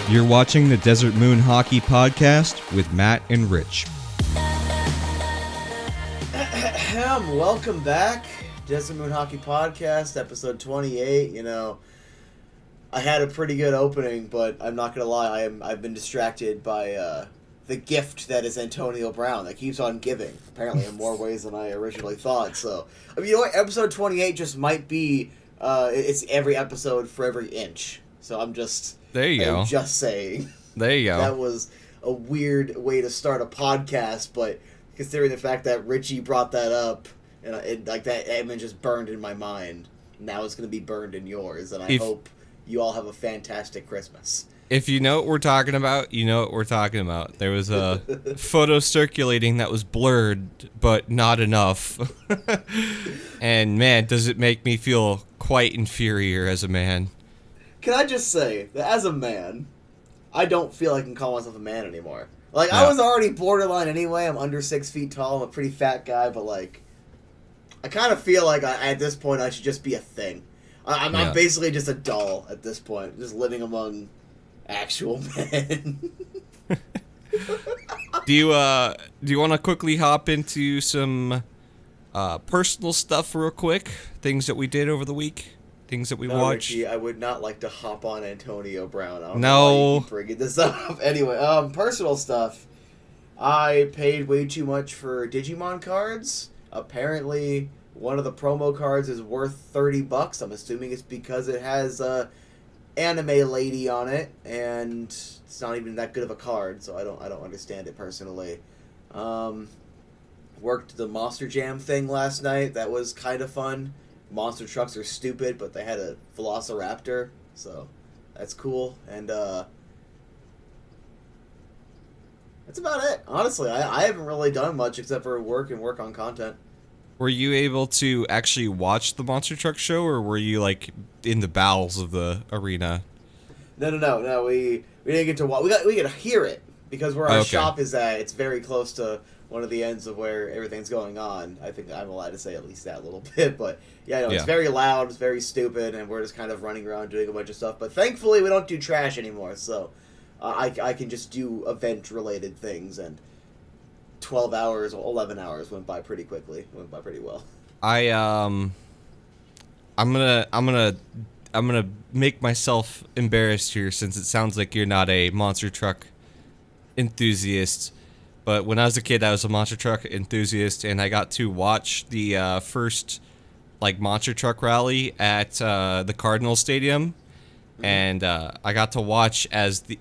You're watching the Desert Moon Hockey Podcast with Matt and Rich. Welcome back, Desert Moon Hockey Podcast, episode 28. You know, I had a pretty good opening, but I'm not gonna lie, I've been distracted by the gift that is Antonio Brown that keeps on giving, apparently in more ways than I originally thought. So, I mean, you know what? Episode 28 just might be it's every episode for every inch. So I'm just just saying. There you go. That was a weird way to start a podcast, but considering the fact that Richie brought that up, and like that image just burned in my mind. Now it's going to be burned in yours, and I hope you all have a fantastic Christmas. If you know what we're talking about, you know what we're talking about. There was a photo circulating that was blurred, but not enough. And man, does it make me feel quite inferior as a man. Can I just say that as a man, I don't feel I can call myself a man anymore. Like, No. I was already borderline anyway. I'm under 6 feet tall. I'm a pretty fat guy, but, like, I kind of feel like at this point I should just be a thing. I'm basically just a doll at this point, just living among actual men. Do you want to quickly hop into some personal stuff real quick? Things that we did over the week? Things that we watched? Richie, I would not like to hop on Antonio Brown. I don't No. know why you keep bringing this up. Anyway, personal stuff. I paid way too much for Digimon cards. Apparently, one of the promo cards is worth $30. I'm assuming it's because it has a anime lady on it, and it's not even that good of a card, so I don't understand it personally. Worked the Monster Jam thing last night. That was kind of fun. Monster trucks are stupid, but they had a Velociraptor, so that's cool. And that's about it. Honestly, I haven't really done much except for work on content. Were you able to actually watch the Monster Truck show, or were you like in the bowels of the arena? No. We didn't get to watch. We get to hear it because where our shop is at, it's very close to one of the ends of where everything's going on. I think I'm allowed to say at least that little bit, but yeah, it's very loud, it's very stupid, and we're just kind of running around doing a bunch of stuff. But thankfully, we don't do trash anymore, so I can just do event-related things, and 12 hours or 11 hours went by pretty quickly. Went by pretty well. I'm gonna make myself embarrassed here since it sounds like you're not a monster truck enthusiast. But when I was a kid, I was a monster truck enthusiast, and I got to watch the first like monster truck rally at the Cardinal Stadium, and I got to watch as the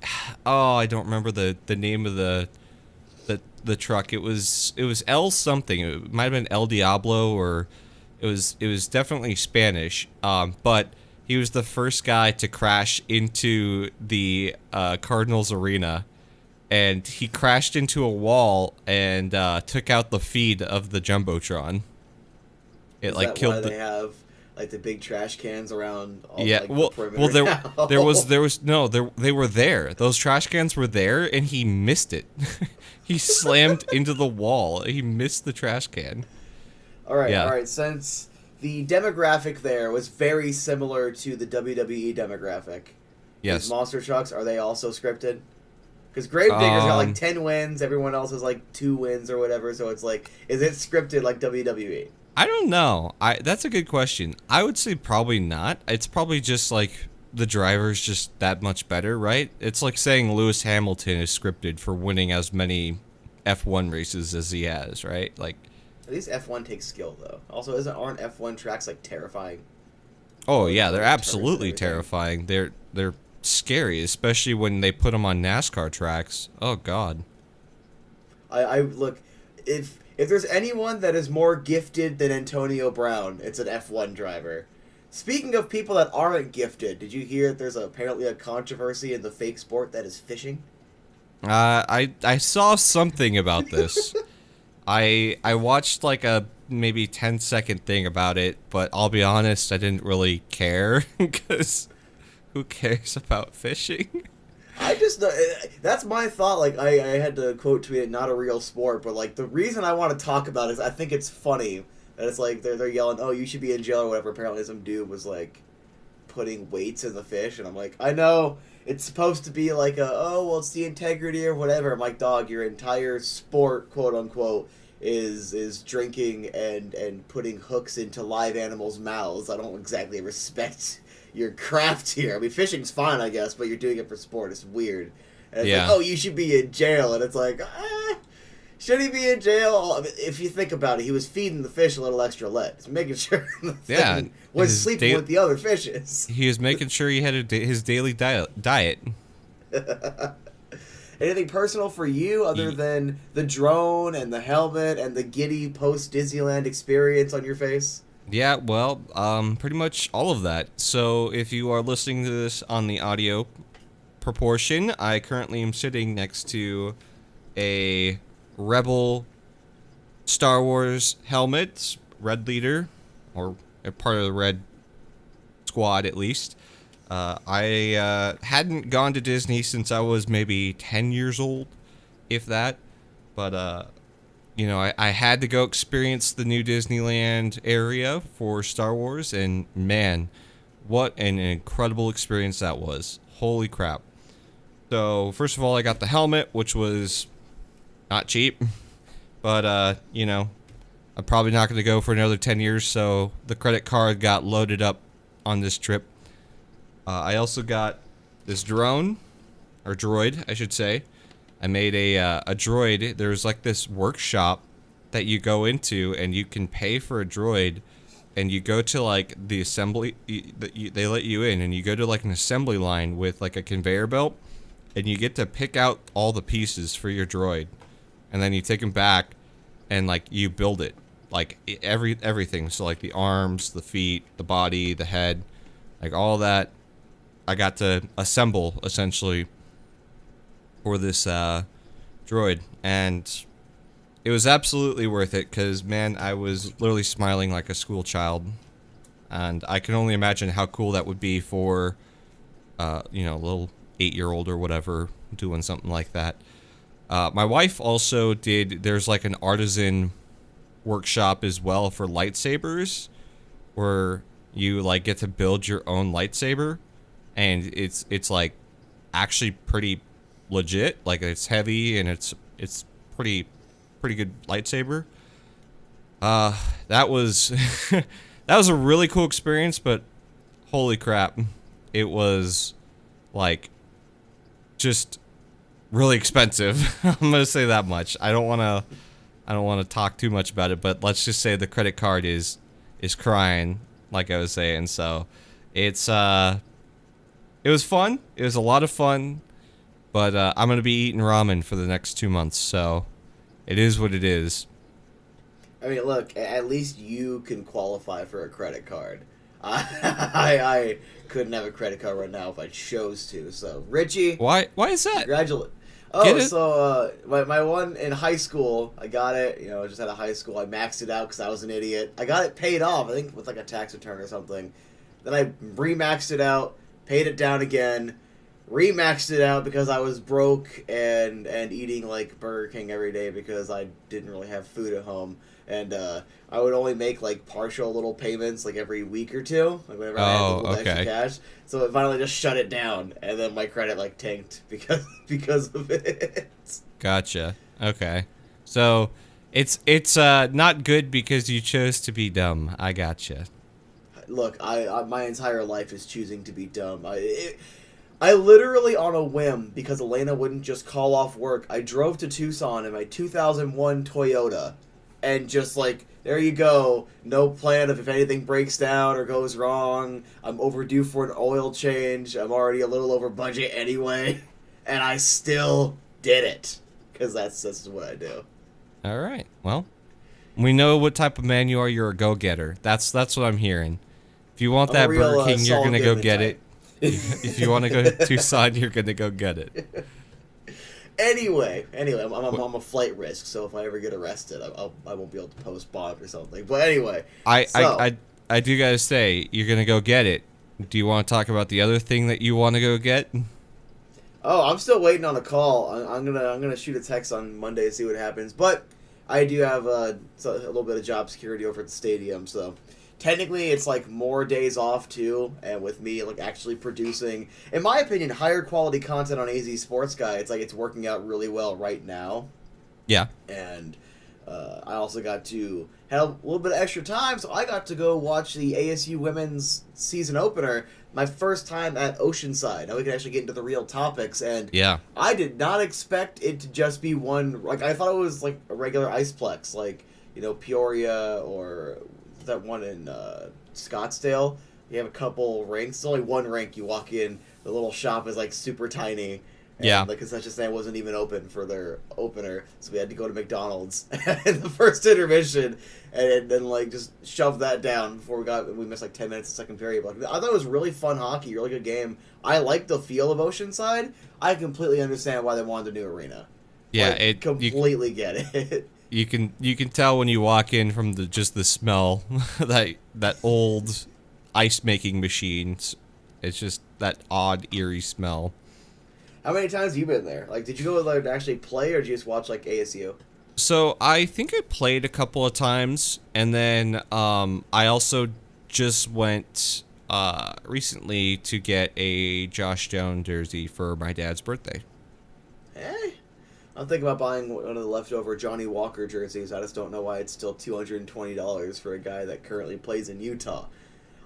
I don't remember the name of the truck. It was El something. It might have been El Diablo, or it was definitely Spanish. But he was the first guy to crash into the Cardinals arena. And he crashed into a wall and took out the feed of the Jumbotron. It Is like that killed why the. they have like the big trash cans around all Yeah, like, well, the perimeter now? they were there. Those trash cans were there, and he missed it. He slammed into the wall. He missed the trash can. All right. Since the demographic there was very similar to the WWE demographic, Yes. these monster trucks, are they also scripted? Because Gravedigger's got like 10 wins, everyone else has like 2 wins or whatever, so it's like, is it scripted like WWE? I don't know. That's a good question. I would say probably not. It's probably just like the driver's just that much better, right? It's like saying Lewis Hamilton is scripted for winning as many F1 races as he has, right? Like, At least F1 takes skill though. Also, aren't F1 tracks like terrifying? oh yeah, they're absolutely terrifying. They're scary, especially when they put them on NASCAR tracks. Oh god. I look, if there's anyone that is more gifted than Antonio Brown, it's an F1 driver. Speaking of people that aren't gifted, did you hear that there's apparently a controversy in the fake sport that is fishing? I saw something about this. I watched like a maybe 10-second thing about it, but I'll be honest, I didn't really care because who cares about fishing? I just, that's my thought. Like, I had to quote tweet it, not a real sport, but like the reason I want to talk about it is I think it's funny that it's like they're yelling, oh, you should be in jail or whatever. Apparently some dude was like putting weights in the fish, and I'm like, I know it's supposed to be like it's the integrity or whatever. I'm like, dog, your entire sport, quote unquote, is drinking and putting hooks into live animals' mouths. I don't exactly respect your craft here. I mean, fishing's fine, I guess, but you're doing it for sport. It's weird. And it's like, oh, you should be in jail. And it's like, should he be in jail? If you think about it, he was feeding the fish a little extra lead. He's making sure the thing was sleeping with the other fishes. He was making sure he had his daily diet. Anything personal for you other than the drone and the helmet and the giddy post-Disneyland experience on your face? Yeah, well, pretty much all of that. So if you are listening to this on the audio proportion, I currently am sitting next to a Rebel Star Wars helmet, Red Leader, or a part of the Red Squad at least. I hadn't gone to Disney since I was maybe 10 years old, if that. But, I had to go experience the new Disneyland area for Star Wars, and man, what an incredible experience that was. Holy crap. So, first of all, I got the helmet, which was not cheap, but, I'm probably not going to go for another 10 years, so the credit card got loaded up on this trip. I also got this droid, I should say. I made a droid. There's like this workshop that you go into, and you can pay for a droid, and you go to like the assembly. They let you in, and you go to like an assembly line with like a conveyor belt, and you get to pick out all the pieces for your droid, and then you take them back, and like you build it, like everything. So like the arms, the feet, the body, the head, like all that. I got to assemble essentially for this droid, and it was absolutely worth it because, man, I was literally smiling like a school child, and I can only imagine how cool that would be for, a little 8-year-old or whatever doing something like that. My wife also there's like an artisan workshop as well for lightsabers, where you like get to build your own lightsaber, and it's like actually pretty legit. Like it's heavy and it's pretty good lightsaber. That was that was a really cool experience, but holy crap, it was like just really expensive. I'm gonna say that much. I don't want to talk too much about it, but let's just say the credit card is crying, like I was saying. So it was fun. It was a lot of fun, but I'm gonna be eating ramen for the next 2 months, so it is what it is. I mean, look, at least you can qualify for a credit card. I couldn't have a credit card right now if I chose to. So, Richie, why is that? Congratulations. Oh, so my one in high school, I got it. Just out of high school, I maxed it out because I was an idiot. I got it paid off, I think, with like a tax return or something. Then I remaxed it out, paid it down again, remaxed it out because I was broke and eating like Burger King every day because I didn't really have food at home. And I would only make like partial little payments like every week or two, like whenever I had a little extra cash. So it finally just shut it down, and then my credit like tanked because of it. Gotcha. Okay. So it's not good because you chose to be dumb. I gotcha. Look, I my entire life is choosing to be dumb. I literally, on a whim, because Elena wouldn't just call off work, I drove to Tucson in my 2001 Toyota, and just like, there you go, no plan of if anything breaks down or goes wrong. I'm overdue for an oil change. I'm already a little over budget anyway, and I still did it, because that's what I do. All right. Well, we know what type of man you are. You're a go-getter. That's what I'm hearing. If you want that Burger King, you're gonna go get it. If you want to go to Tucson, you're gonna go get it. Anyway, I'm a flight risk, so if I ever get arrested, I won't be able to post bond or something. But anyway, I do gotta say, you're gonna go get it. Do you want to talk about the other thing that you want to go get? Oh, I'm still waiting on a call. I'm gonna shoot a text on Monday to see what happens. But I do have a little bit of job security over at the stadium, so technically it's like more days off too, and with me like actually producing, in my opinion, higher quality content on AZ Sports Guy, it's like it's working out really well right now. Yeah. And I also got to have a little bit of extra time, so I got to go watch the ASU women's season opener. My first time at Oceanside. Now we can actually get into the real topics, and Yeah. I did not expect it to just be one. Like I thought it was like a regular Iceplex, like Peoria or that one in Scottsdale. You have a couple rinks. It's only one rink. You walk in, the little shop is like super tiny. And Yeah. the concession stand wasn't even open for their opener, so we had to go to McDonald's in the first intermission, and then like just shove that down before we missed like 10 minutes of second period. But I thought it was really fun hockey, really good game. I like the feel of Oceanside. I completely understand why they wanted a new arena. Yeah, like, completely get it. You can tell when you walk in from just the smell that old ice making machines. It's just that odd eerie smell. How many times have you been there? Like, did you go there to actually play, or did you just watch like ASU? So I think I played a couple of times, and then I also just went recently to get a Josh Jones jersey for my dad's birthday. Hey, I'm thinking about buying one of the leftover Johnny Walker jerseys. I just don't know why it's still $220 for a guy that currently plays in Utah.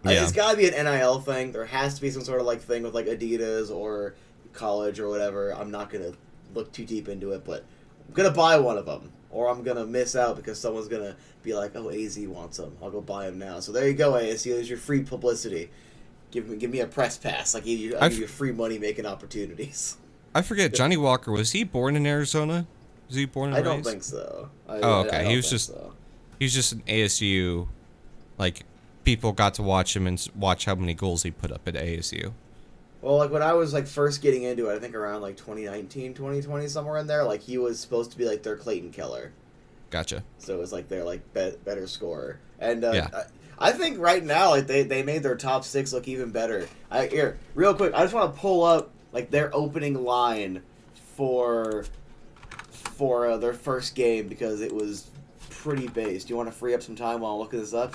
Yeah. It's got to be an NIL thing. There has to be some sort of like thing with like Adidas or college or whatever. I'm not gonna look too deep into it, but I'm gonna buy one of them, or I'm gonna miss out because someone's gonna be like, "Oh, AZ wants them. I'll go buy them now." So there you go, ASU. There's your free publicity. Give me a press pass. I give you free money making opportunities. I forget, Johnny Walker, was he born in Arizona? Was he born in I don't raised? think so. Okay. He He was just an ASU. Like, people got to watch him and watch how many goals he put up at ASU. Well, like when I was like first getting into it, I think around like 2019, 2020, somewhere in there, like he was supposed to be like their Clayton Keller. Gotcha. So it was like their like better scorer. And Yeah. I think right now like they made their top 6 look even better. Here, real quick, I just want to pull up like their opening line for their first game because it was pretty base. Do you want to free up some time while I look this up?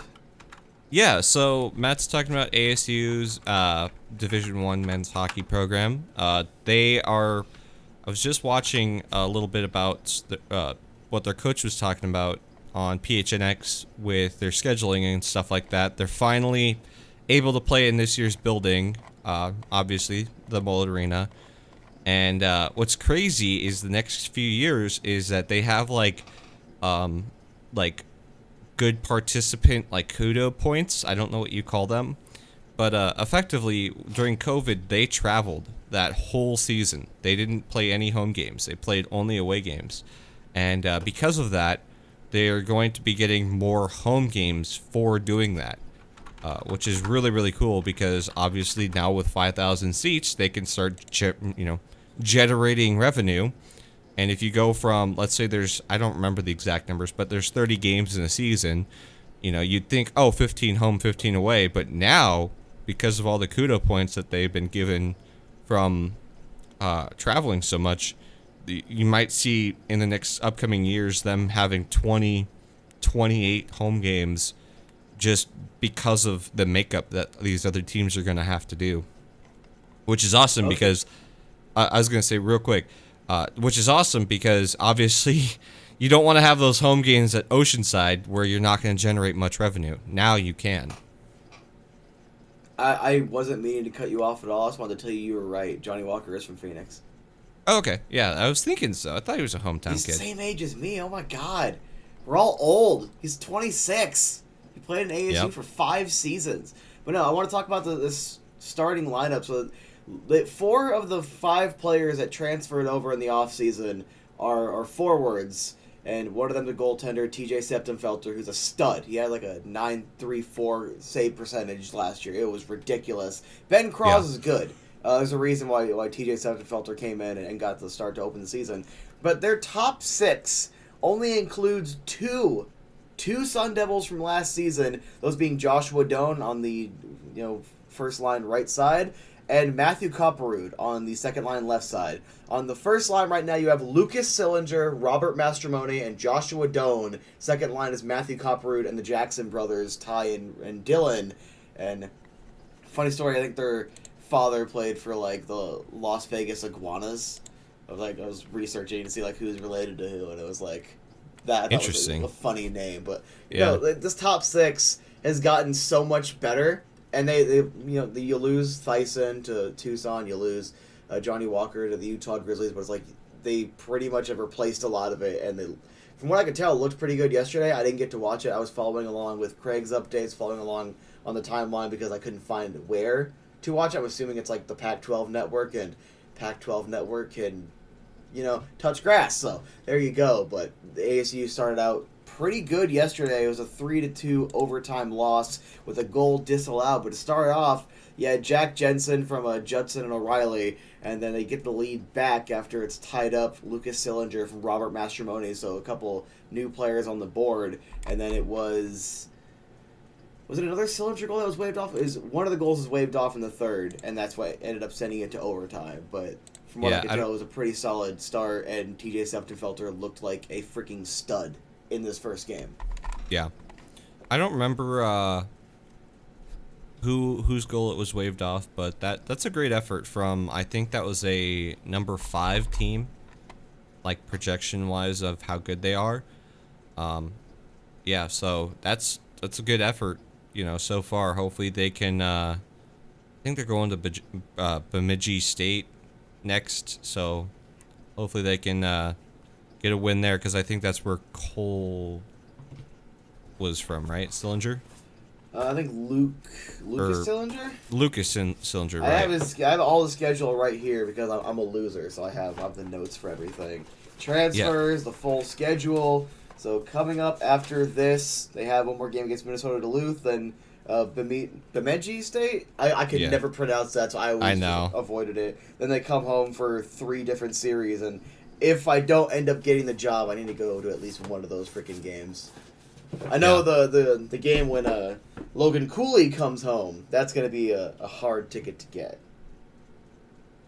Yeah, so Matt's talking about ASU's Division I men's hockey program. I was just watching a little bit about what their coach was talking about on PHNX with their scheduling and stuff like that. They're finally able to play in this year's building, obviously, the Mullet Arena. And what's crazy is the next few years is that they have like good participant like kudo points. I don't know what you call them, but effectively during COVID they traveled that whole season. They didn't play any home games. They played only away games, and because of that, they are going to be getting more home games for doing that, which is really really cool because obviously now with 5,000 seats they can start generating revenue. And if you go from, let's say I don't remember the exact numbers, but there's 30 games in a season, you'd think, 15 home, 15 away. But now, because of all the kudo points that they've been given from traveling so much, you might see in the next upcoming years them having 20, 28 home games just because of the makeup that these other teams are going to have to do. Which is awesome because, I was going to say real quick, which is awesome because obviously you don't want to have those home games at Oceanside where you're not going to generate much revenue. Now you can. I wasn't meaning to cut you off at all. I just wanted to tell you were right. Johnny Walker is from Phoenix. Oh, okay. Yeah, I was thinking so. I thought he was a hometown He's kid. the same age as me. Oh my god. We're all old. He's 26. He played in ASU for 5 seasons. But no, I want to talk about this starting lineup. So 4 of the 5 players that transferred over in the offseason are forwards, and one of them the goaltender, TJ Septemfelter, who's a stud. He had like a .934 save percentage last year. It was ridiculous. Ben Cross is good. There's a reason why TJ Septemfelter came in and got the start to open the season. But their top 6 only includes two Sun Devils from last season, those being Joshua Doan on the first line right side, and Matthew Copperwood on the second line left side. On the first line right now, you have Lucas Sillinger, Robert Mastromoni, and Joshua Doan. Second line is Matthew Copperwood and the Jackson brothers, Ty and Dylan. And funny story, I think their father played for like the Las Vegas Iguanas. I was researching to see like who's related to who, and it was like that. I thought Interesting. was a funny name, but Yeah. this top six has gotten so much better. And you lose Thyssen to Tucson, you lose Johnny Walker to the Utah Grizzlies, but it's like they pretty much have replaced a lot of it. And from what I could tell, it looked pretty good yesterday. I didn't get to watch it. I was following along with Craig's updates, following along on the timeline because I couldn't find where to watch. I'm assuming it's like the Pac-12 network, and Pac-12 network can, touch grass. So there you go. But the ASU started out pretty good yesterday. It was a 3-2 overtime loss with a goal disallowed. But to start off, you had Jack Jensen from Judson and O'Reilly, and then they get the lead back after it's tied up. Lucas Sillinger from Robert Mastromoni, so a couple new players on the board. And then it was it another Sillinger goal that was waved off? One of the goals was waved off in the third, and that's why it ended up sending it to overtime. But from what I could tell, it was a pretty solid start, and TJ Seftenfelter looked like a freaking stud in this first game. Yeah. I don't remember whose goal it was waved off, but that's a great effort from, I think that was a number 5 team, like projection wise of how good they are. Yeah, so that's a good effort, so far. Hopefully they can I think they're going to Bemidji State next, so hopefully they can get a win there, because I think that's where Cole was from, right? Sillinger? I think Lucas Sillinger? Lucas Sillinger, right? I have all the schedule right here because I'm a loser, so I have the notes for everything. Transfers, the full schedule. So coming up after this, they have one more game against Minnesota Duluth and Bemidji State. I could never pronounce that, so I always just avoided it. Then they come home for 3 different series, and if I don't end up getting the job, I need to go to at least one of those freaking games. I know the game when Logan Cooley comes home, that's going to be a hard ticket to get.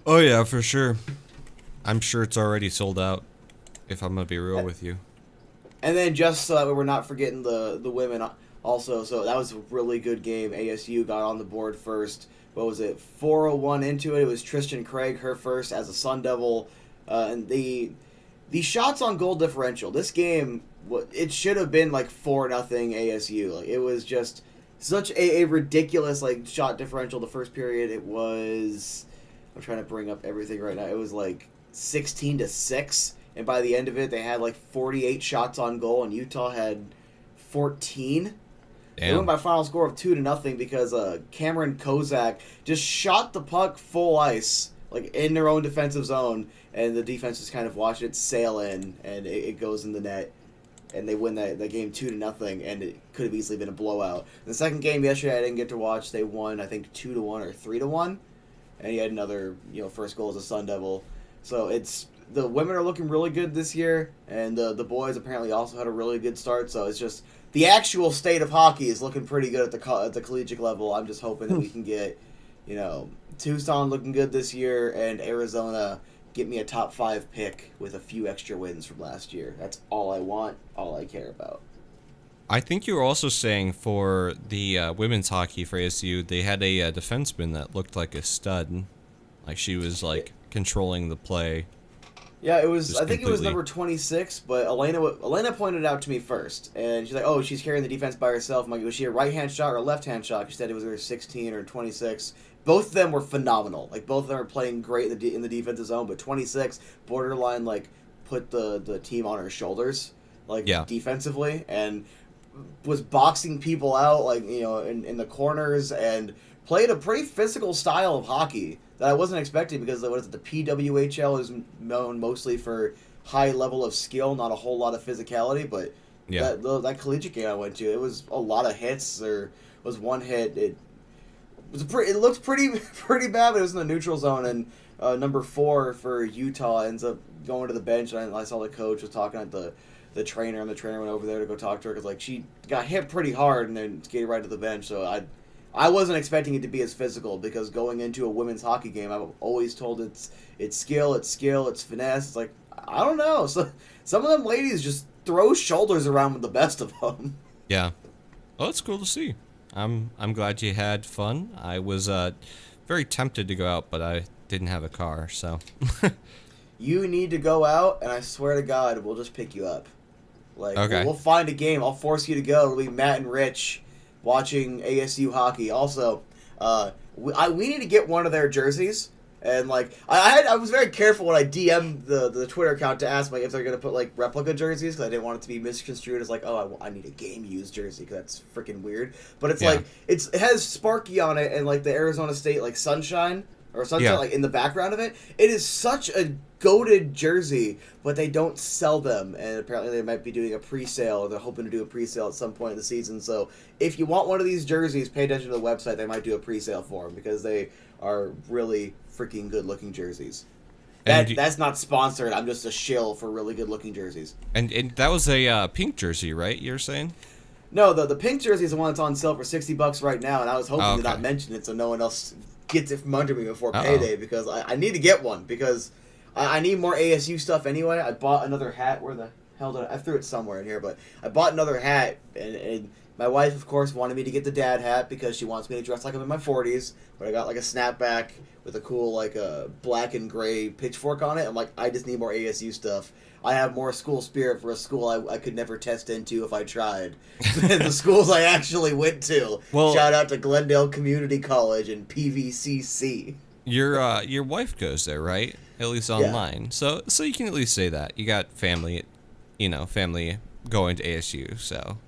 Oh, yeah, for sure. I'm sure it's already sold out, if I'm going to be real with you. And then just so that we're not forgetting the women also, so that was a really good game. ASU got on the board first. What was it? 4:01 into it. It was Tristan Craig, her first as a Sun Devil. And the shots on goal differential, this game, it should have been like 4-0 ASU. Like, it was just such a ridiculous shot differential. The first period, it was, I'm trying to bring up everything right now. It was like 16-6, and by the end of it, they had like 48 shots on goal, and Utah had 14. Damn. They went by a final score of 2-0 because Cameron Kozak just shot the puck full ice, like in their own defensive zone, and the defense just kind of watched it sail in, and it goes in the net, and they win that game 2-0, and it could have easily been a blowout. In the second game yesterday, I didn't get to watch. They won, I think, 2-1 or 3-1, and he had another first goal as a Sun Devil. So the women are looking really good this year, and the boys apparently also had a really good start. So it's just the actual state of hockey is looking pretty good at the collegiate level. I'm just hoping that we can get, Tucson looking good this year, and Arizona get me a top 5 pick with a few extra wins from last year. That's all I want, all I care about. I think you were also saying for the women's hockey for ASU, they had a defenseman that looked like a stud. Like she was controlling the play. Yeah, it was. I think it was number 26, but Elena pointed it out to me first, and she's like, "Oh, she's carrying the defense by herself." I'm like, "Was she a right-hand shot or a left-hand shot?" She said it was either 16 or 26. Both of them were phenomenal. Like both of them are playing great in the defensive zone, but 26 borderline put the team on her shoulders defensively, and was boxing people out in the corners, and played a pretty physical style of hockey that I wasn't expecting, because the PWHL is known mostly for high level of skill, not a whole lot of physicality. But that collegiate game I went to, it was a lot of hits. There was one hit. It looked pretty bad, but it was in the neutral zone. And number 4 for Utah ends up going to the bench. And I saw the coach was talking to the trainer, and the trainer went over there to go talk to her because she got hit pretty hard and then skated right to the bench. So I wasn't expecting it to be as physical because going into a women's hockey game, I'm always told it's skill, it's finesse. It's like, I don't know. So some of them ladies just throw shoulders around with the best of them. Yeah. Oh, it's cool to see. I'm glad you had fun. I was very tempted to go out, but I didn't have a car, so. You need to go out, and I swear to God, we'll just pick you up. Like, Okay. we'll find a game. I'll force you to go. It'll be Matt and Rich watching ASU hockey. Also, we need to get one of their jerseys. And, like, I was very careful when I DM'd the Twitter account to ask, like, if they're going to put, like, replica jerseys, because I didn't want it to be misconstrued as, like, oh, I need a game-used jersey, because that's freaking weird. But it's, like, it has Sparky on it and, like, the Arizona State, like, sunshine, like, in the background of it. It is such a goated jersey, but they don't sell them, and apparently they might be doing a pre-sale, or they're hoping to do a pre-sale at some point in the season. So if you want one of these jerseys, pay attention to the website. They might do a pre-sale for them, because they are really freaking good-looking jerseys. That's not sponsored. I'm just a shill for really good-looking jerseys. And that was a pink jersey, right? You're saying? No, the pink jersey is the one that's on sale for $60 right now, and I was hoping to not mention it so no one else gets it from under me before payday, because I need to get one, because I need more ASU stuff anyway. I bought another hat. Where the hell did I threw it somewhere in here, but I bought another hat, and my wife, of course, wanted me to get the dad hat because she wants me to dress like I'm in my 40s, but I got like a snapback with a cool like a black and gray pitchfork on it. I'm like, I just need more ASU stuff. I have more school spirit for a school I could never test into if I tried than the schools I actually went to. Well, shout out to Glendale Community College and PVCC. Your wife goes there, right? At least online. Yeah. So you can at least say that. You got family going to ASU, so.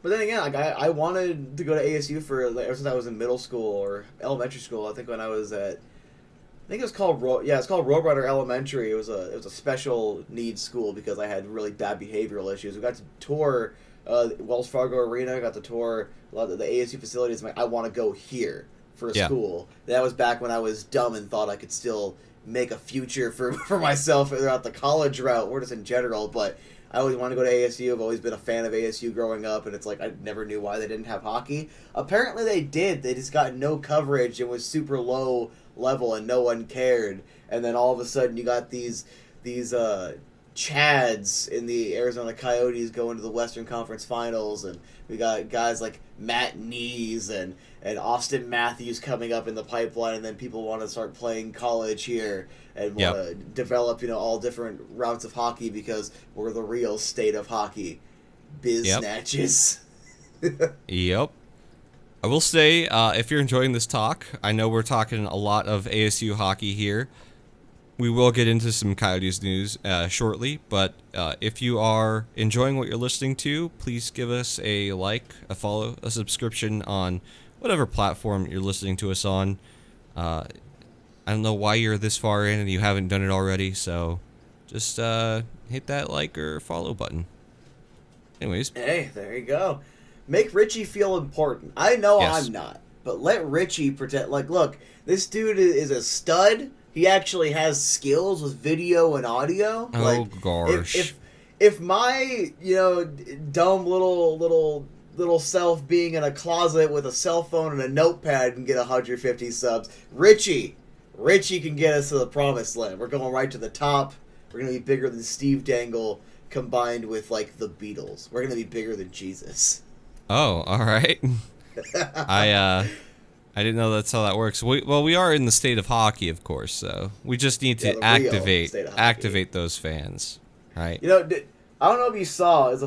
But then again, like I wanted to go to ASU ever since I was in middle school or elementary school. I think when I was at, I think it was called Roadrunner Elementary. It was a special needs school because I had really bad behavioral issues. We got to tour Wells Fargo Arena. Got to tour a lot of the ASU facilities. I'm like, I want to go here for a school. That was back when I was dumb and thought I could still make a future for myself throughout the college route, or just in general. But I always wanted to go to ASU. I've always been a fan of ASU growing up, and it's like I never knew why they didn't have hockey. Apparently they did. They just got no coverage. It was super low level, and no one cared. And then all of a sudden you got these Chads in the Arizona Coyotes going to the Western Conference Finals, and we got guys like Matt Nees and Austin Matthews coming up in the pipeline, and then people want to start playing college here and want to develop, all different routes of hockey because we're the real state of hockey. Snatches. Yep. I will say, if you're enjoying this talk, I know we're talking a lot of ASU hockey here. We will get into some Coyotes news shortly, but if you are enjoying what you're listening to, please give us a like, a follow, a subscription on whatever platform you're listening to us on. I don't know why you're this far in and you haven't done it already, so just hit that like or follow button. Anyways. Hey, there you go. Make Richie feel important. I know I'm not, but let Richie pretend. Like, look, this dude is a stud. He actually has skills with video and audio. Oh, like, gosh. If my, dumb little self being in a closet with a cell phone and a notepad can get 150 subs, Richie can get us to the promised land. We're going right to the top. We're going to be bigger than Steve Dangle combined with, like, the Beatles. We're going to be bigger than Jesus. Oh, all right. I didn't know that's how that works. We are in the state of hockey, of course, so we just need to activate those fans, right? I don't know if you saw, as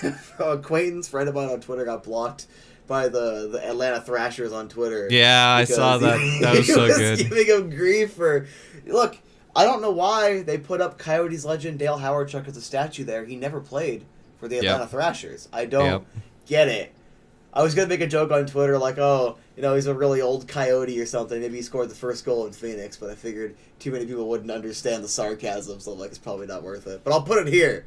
an acquaintance friend of mine on Twitter got blocked by the Atlanta Thrashers on Twitter. Yeah, I saw that. That was so good. Giving him grief for... Look, I don't know why they put up Coyotes legend Dale Howardchuk as a statue there. He never played for the Atlanta Thrashers. I don't get it. I was going to make a joke on Twitter like, oh, he's a really old Coyote or something. Maybe he scored the first goal in Phoenix, but I figured too many people wouldn't understand the sarcasm, so I'm like, it's probably not worth it. But I'll put it here.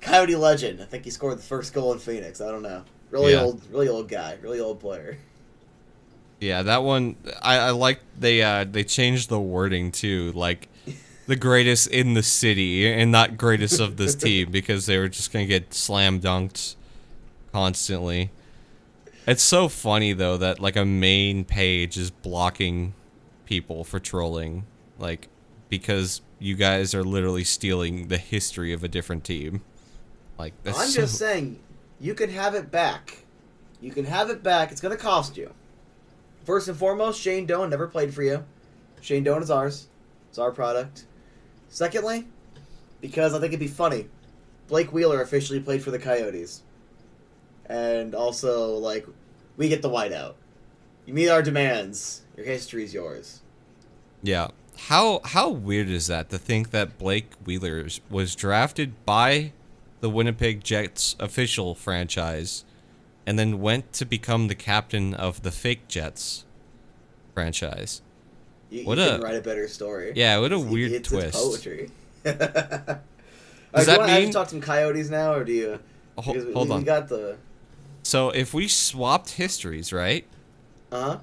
Coyote legend. I think he scored the first goal in Phoenix. I don't know. Really old guy. Really old player. Yeah, that one, I like they changed the wording too, like the greatest in the city and not greatest of this team, because they were just going to get slam dunked constantly. It's so funny though that like a main page is blocking people for trolling, like because you guys are literally stealing the history of a different team. Like that's I'm just saying, you can have it back. You can have it back. It's going to cost you. First and foremost, Shane Doan never played for you. Shane Doan is ours. It's our product. Secondly, because I think it'd be funny, Blake Wheeler officially played for the Coyotes. And also, like, we get the whiteout. You meet our demands. Your history's yours. Yeah. How weird is that to think that Blake Wheeler was drafted by the Winnipeg Jets official franchise and then went to become the captain of the fake Jets franchise? You can write a better story. Yeah, what a weird twist. It's poetry. Does that mean... Do you want to talk some Coyotes now, or do you... Hold on. We got the... So if we swapped histories, right? Uh-huh.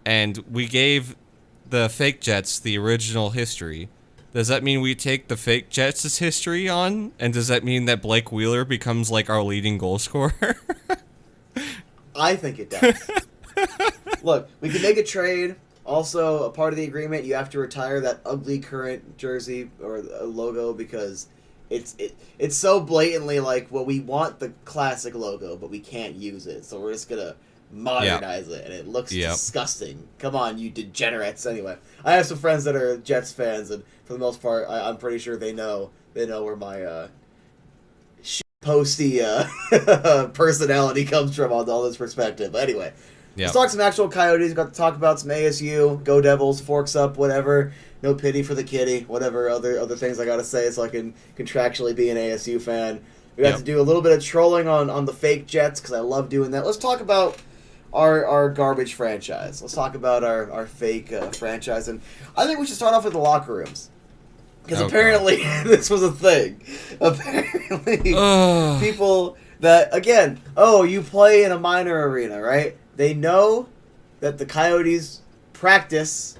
And we gave the fake Jets the original history, does that mean we take the fake Jets' history on? And does that mean that Blake Wheeler becomes like our leading goal scorer? I think it does. Look, we can make a trade. Also, a part of the agreement, you have to retire that ugly current jersey or logo because it's so blatantly like, well, we want the classic logo, but we can't use it, so we're just gonna modernize it, and it looks disgusting. Come on, you degenerates. Anyway, I have some friends that are Jets fans, and for the most part, I'm pretty sure they know where my posty personality comes from on all this perspective. But anyway, let's talk some actual Coyotes. Got to talk about some ASU, Go Devils, Forks Up, whatever. No pity for the kitty, whatever other things I gotta say so I can contractually be an ASU fan. We have to do a little bit of trolling on the fake Jets because I love doing that. Let's talk about our garbage franchise. Let's talk about our fake franchise. And I think we should start off with the locker rooms. Because apparently this was a thing. Apparently people that, again, you play in a minor arena, right? They know that the Coyotes practice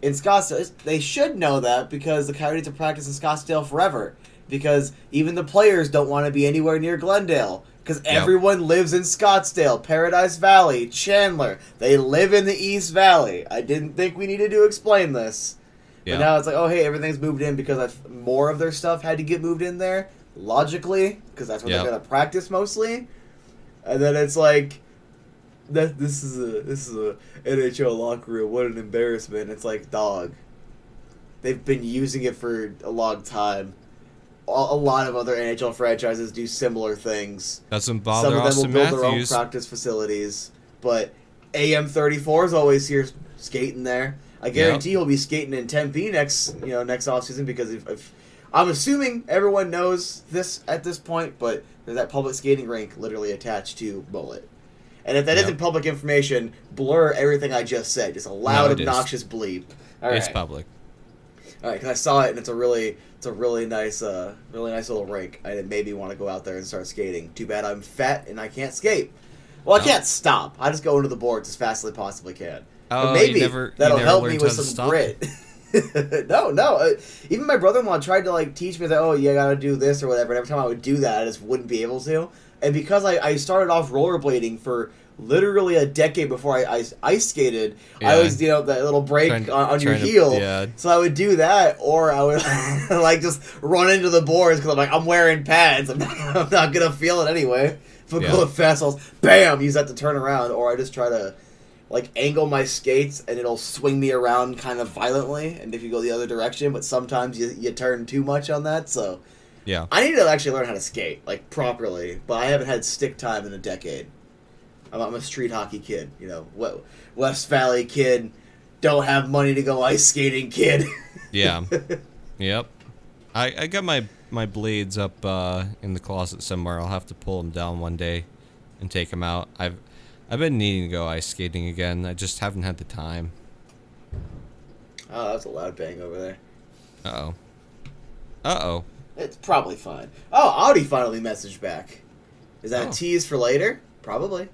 in Scottsdale. They should know that because the Coyotes have practiced in Scottsdale forever. Because even the players don't want to be anywhere near Glendale. Because everyone lives in Scottsdale, Paradise Valley, Chandler. They live in the East Valley. I didn't think we needed to explain this. But now it's like, oh, hey, everything's moved in because more of their stuff had to get moved in there, logically, because that's where they're going to practice mostly. And then it's like, this is a NHL locker room. What an embarrassment. It's like, dog, they've been using it for a long time. A lot of other NHL franchises do similar things. Doesn't bother Some of them Austin will build their own Matthews. practice facilities, but AM34 is always here skating there. I guarantee he'll be skating in Tempe next offseason because if I'm assuming everyone knows this at this point, but there's that public skating rink literally attached to Bullet. And if that isn't public information, blur everything I just said. Just a loud, obnoxious bleep. All right. It's public. All right, because I saw it and it's a really nice little rink. It made me want to go out there and start skating. Too bad I'm fat and I can't skate. Well, I can't stop. I just go into the boards as fast as I possibly can. Oh, but maybe that'll help me with how to some stop? grit. No. Even my brother-in-law tried to teach me that. Oh, you gotta do this or whatever. And every time I would do that, I just wouldn't be able to. And because I started off rollerblading for literally a decade before I ice skated, I was that little break on your heel. Yeah. So I would do that, or I would just run into the boards because I'm wearing pads. I'm not gonna feel it anyway. If I go fast, I'll bam use that to turn around, or I just try to angle my skates and it'll swing me around kind of violently. And if you go the other direction, but sometimes you turn too much on that. So I need to actually learn how to skate properly, but I haven't had stick time in a decade. I'm a street hockey kid, West Valley kid, don't have money to go ice skating kid. Yeah. Yep. I got my blades up in the closet somewhere. I'll have to pull them down one day and take them out. I've been needing to go ice skating again. I just haven't had the time. Oh, that's a loud bang over there. Uh-oh. It's probably fine. Oh, Audi finally messaged back. Is that a tease for later? Probably.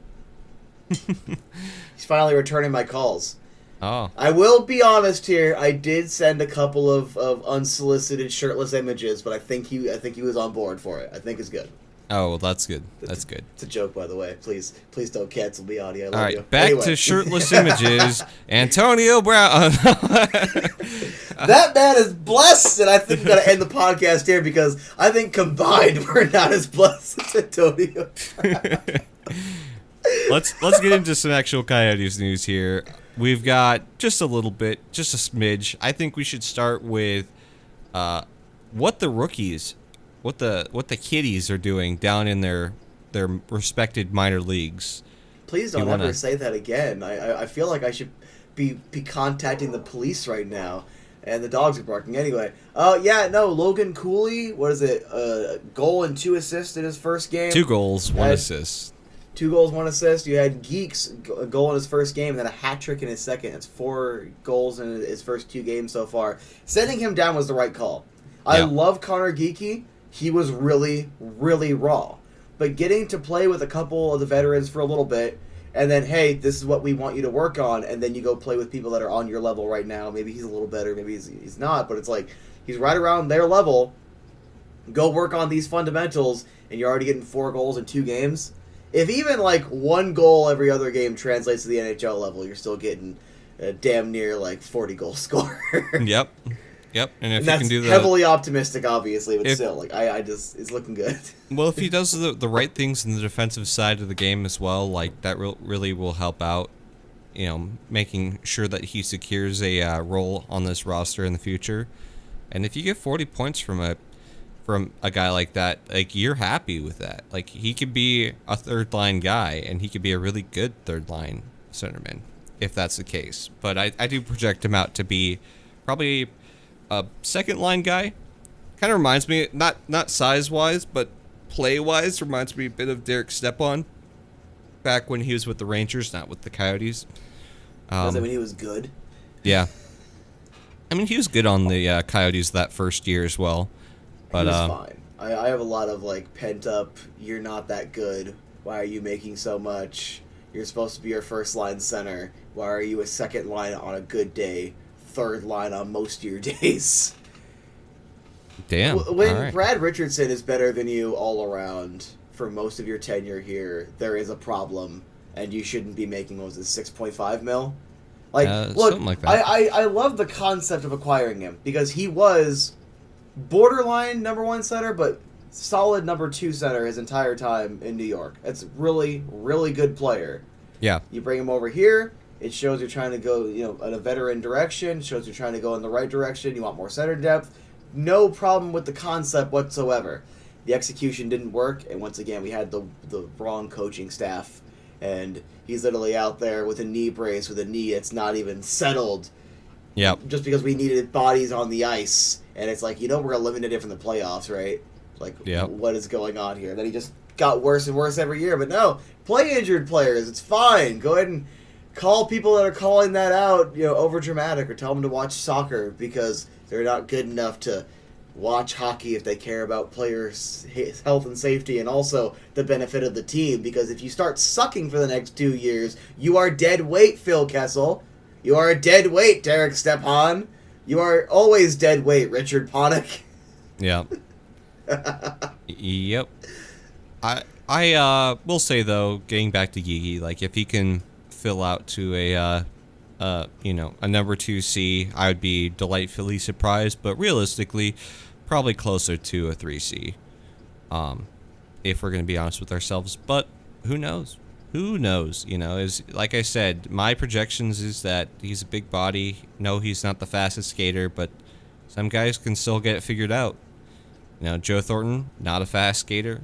He's finally returning my calls. Oh. I will be honest here. I did send a couple of unsolicited shirtless images, but I think he was on board for it. I think it's good. Oh, well, that's good. That's good. It's a joke, by the way. Please don't cancel me, Audie. I love All right, you. back Anyway. to shirtless images. Antonio Brown. That man is blessed, and I think we're gonna end the podcast here because I think combined we're not as blessed as Antonio. Let's get into some actual Coyotes news here. We've got just a little bit, just a smidge. I think we should start with what the rookies, what the kiddies are doing down in their respected minor leagues. Please don't ever say that again. I feel like I should be contacting the police right now. And the dogs are barking. Anyway, Logan Cooley, what is it? Goal and 2 assists in his first game. 2 goals, 1 assist. 2 goals, 1 assist. You had Geeks a goal in his first game, and then a hat trick in his second. It's 4 goals in his first 2 games so far. Sending him down was the right call. I love Connor Geekie. He was really, really raw. But getting to play with a couple of the veterans for a little bit, and then, hey, this is what we want you to work on, and then you go play with people that are on your level right now. Maybe he's a little better, maybe he's not, but it's like he's right around their level. Go work on these fundamentals, and you're already getting 4 goals in 2 games. If even like 1 goal every other game translates to the NHL level, you're still getting a damn near like 40 goal scorer. Yep. And if that's you can do that, heavily optimistic, obviously, but still, like I just it's looking good. Well, if he does the right things in the defensive side of the game as well, like that really will help out. You know, making sure that he secures a role on this roster in the future. And if you get 40 points from a guy like that, like you're happy with that. Like he could be a third line guy, and he could be a really good third line centerman if that's the case. But I do project him out to be probably a second line guy. Kind of reminds me, not size wise, but play wise, reminds me a bit of Derek Stepan back when he was with the Rangers, not with the Coyotes. Was that when he was good? Yeah. I mean, he was good on the Coyotes that first year as well. But he was fine. I have a lot of like pent up, you're not that good. Why are you making so much? You're supposed to be your first line center. Why are you a second line on a good day? Third line on most of your days. Damn. When Brad Richardson is better than you all around for most of your tenure here, there is a problem, and you shouldn't be making, what was it, 6.5 mil? Like, look, something like that. I love the concept of acquiring him because he was borderline number 1 center, but solid number 2 center his entire time in New York. It's really, really good player. Yeah. You bring him over here. It shows you're trying to go, in a veteran direction. It shows you're trying to go in the right direction. You want more center depth. No problem with the concept whatsoever. The execution didn't work, and once again, we had the wrong coaching staff. And he's literally out there with a knee brace, with a knee that's not even settled. Yep. Just because we needed bodies on the ice. And it's like, we're eliminated from the playoffs, right? Like, What is going on here? Then he just got worse and worse every year. But no, play injured players. It's fine. Go ahead and call people that are calling that out, over dramatic, or tell them to watch soccer because they're not good enough to watch hockey if they care about players' health and safety and also the benefit of the team. Because if you start sucking for the next 2 years, you are dead weight, Phil Kessel. You are a dead weight, Derek Stepan. You are always dead weight, Richard Panik. Yeah. Yep. I will say though, getting back to Gigi, like if he can fill out to a number 2C, I would be delightfully surprised, but realistically, probably closer to a 3C. If we're going to be honest with ourselves, but who knows? Who knows? Is like I said, my projections is that he's a big body. No, he's not the fastest skater, but some guys can still get it figured out. Joe Thornton, not a fast skater,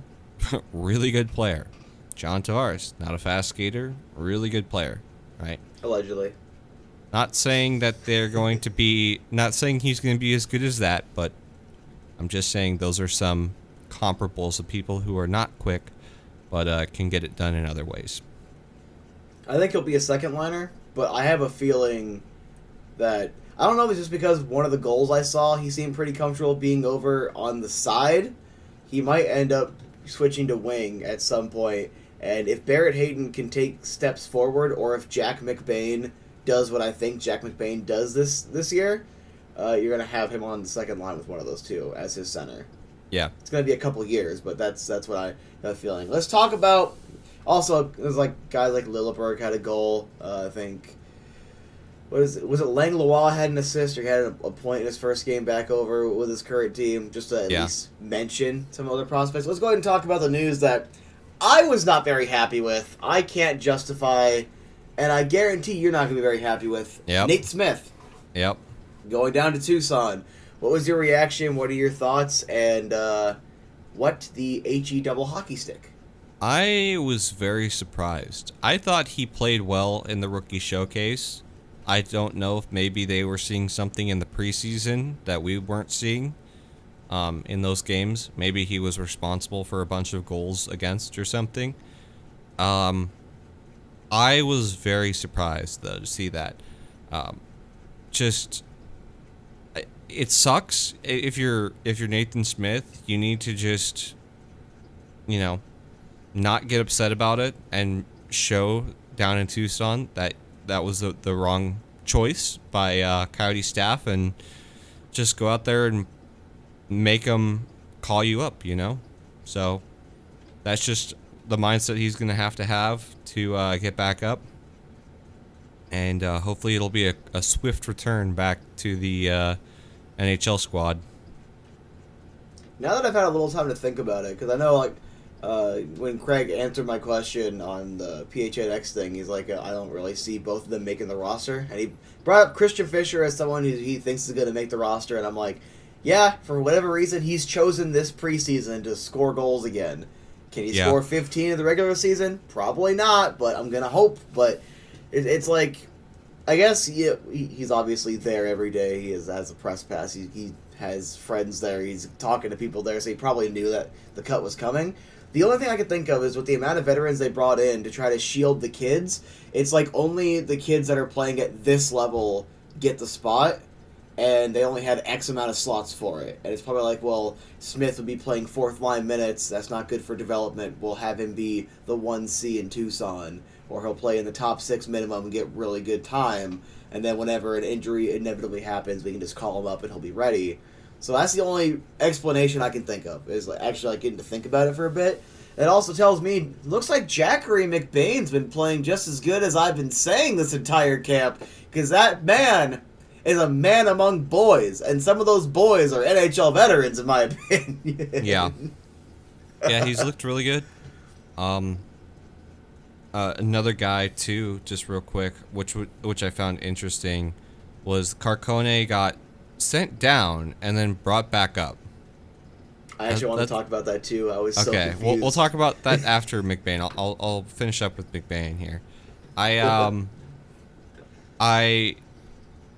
really good player. John Tavares, not a fast skater, really good player, right? Allegedly. Not saying that not saying he's going to be as good as that, but I'm just saying those are some comparables of people who are not quick, but can get it done in other ways. I think he'll be a second liner, but I have a feeling that, I don't know if it's just because one of the goals I saw, he seemed pretty comfortable being over on the side. He might end up switching to wing at some point, and if Barrett Hayton can take steps forward, or if Jack McBain does what I think Jack McBain does this year, you're going to have him on the second line with one of those two as his center. Yeah. It's going to be a couple years, but that's what I got feeling. Let's talk about also. There's like guys like Lilleberg had a goal. I think. Was it Lang Loa had an assist or he had a point in his first game back over with his current team? Just to at least mention some other prospects. Let's go ahead and talk about the news that I was not very happy with. I can't justify, and I guarantee you're not going to be very happy with. Yep. Nate Smith. Yep. Going down to Tucson. What was your reaction? What are your thoughts? And what the HE double hockey stick? I was very surprised. I thought he played well in the rookie showcase. I don't know if maybe they were seeing something in the preseason that we weren't seeing in those games. Maybe he was responsible for a bunch of goals against or something. I was very surprised, though, to see that. It sucks if you're Nathan Smith. You need to just, not get upset about it and show down in Tucson that was the wrong choice by Coyote staff, and just go out there and make them call you up, So that's just the mindset he's going to have to get back up. And hopefully it'll be a swift return back to the NHL squad. Now that I've had a little time to think about it, because I know, when Craig answered my question on the PHNX thing, he's like, I don't really see both of them making the roster. And he brought up Christian Fischer as someone who he thinks is going to make the roster. And I'm like, yeah, for whatever reason, he's chosen this preseason to score goals again. Can he score 15 in the regular season? Probably not, but I'm going to hope. But it's like, I guess he's obviously there every day. He has a press pass. He has friends there. He's talking to people there, so he probably knew that the cut was coming. The only thing I could think of is with the amount of veterans they brought in to try to shield the kids, it's like only the kids that are playing at this level get the spot, and they only had X amount of slots for it. And it's probably like, well, Smith would be playing fourth line minutes. That's not good for development. We'll have him be the 1C in Tucson, or he'll play in the top 6 minimum and get really good time. And then whenever an injury inevitably happens, we can just call him up and he'll be ready. So that's the only explanation I can think of, is actually getting to think about it for a bit. It also tells me, looks like Jackery McBain's been playing just as good as I've been saying this entire camp, because that man is a man among boys, and some of those boys are NHL veterans, in my opinion. Yeah. Yeah, he's looked really good. Another guy, too, just real quick, which I found interesting, was Carcone got sent down and then brought back up. I actually want to talk about that too. I was so confused. Okay, we'll talk about that after McBain. I'll finish up with McBain here. I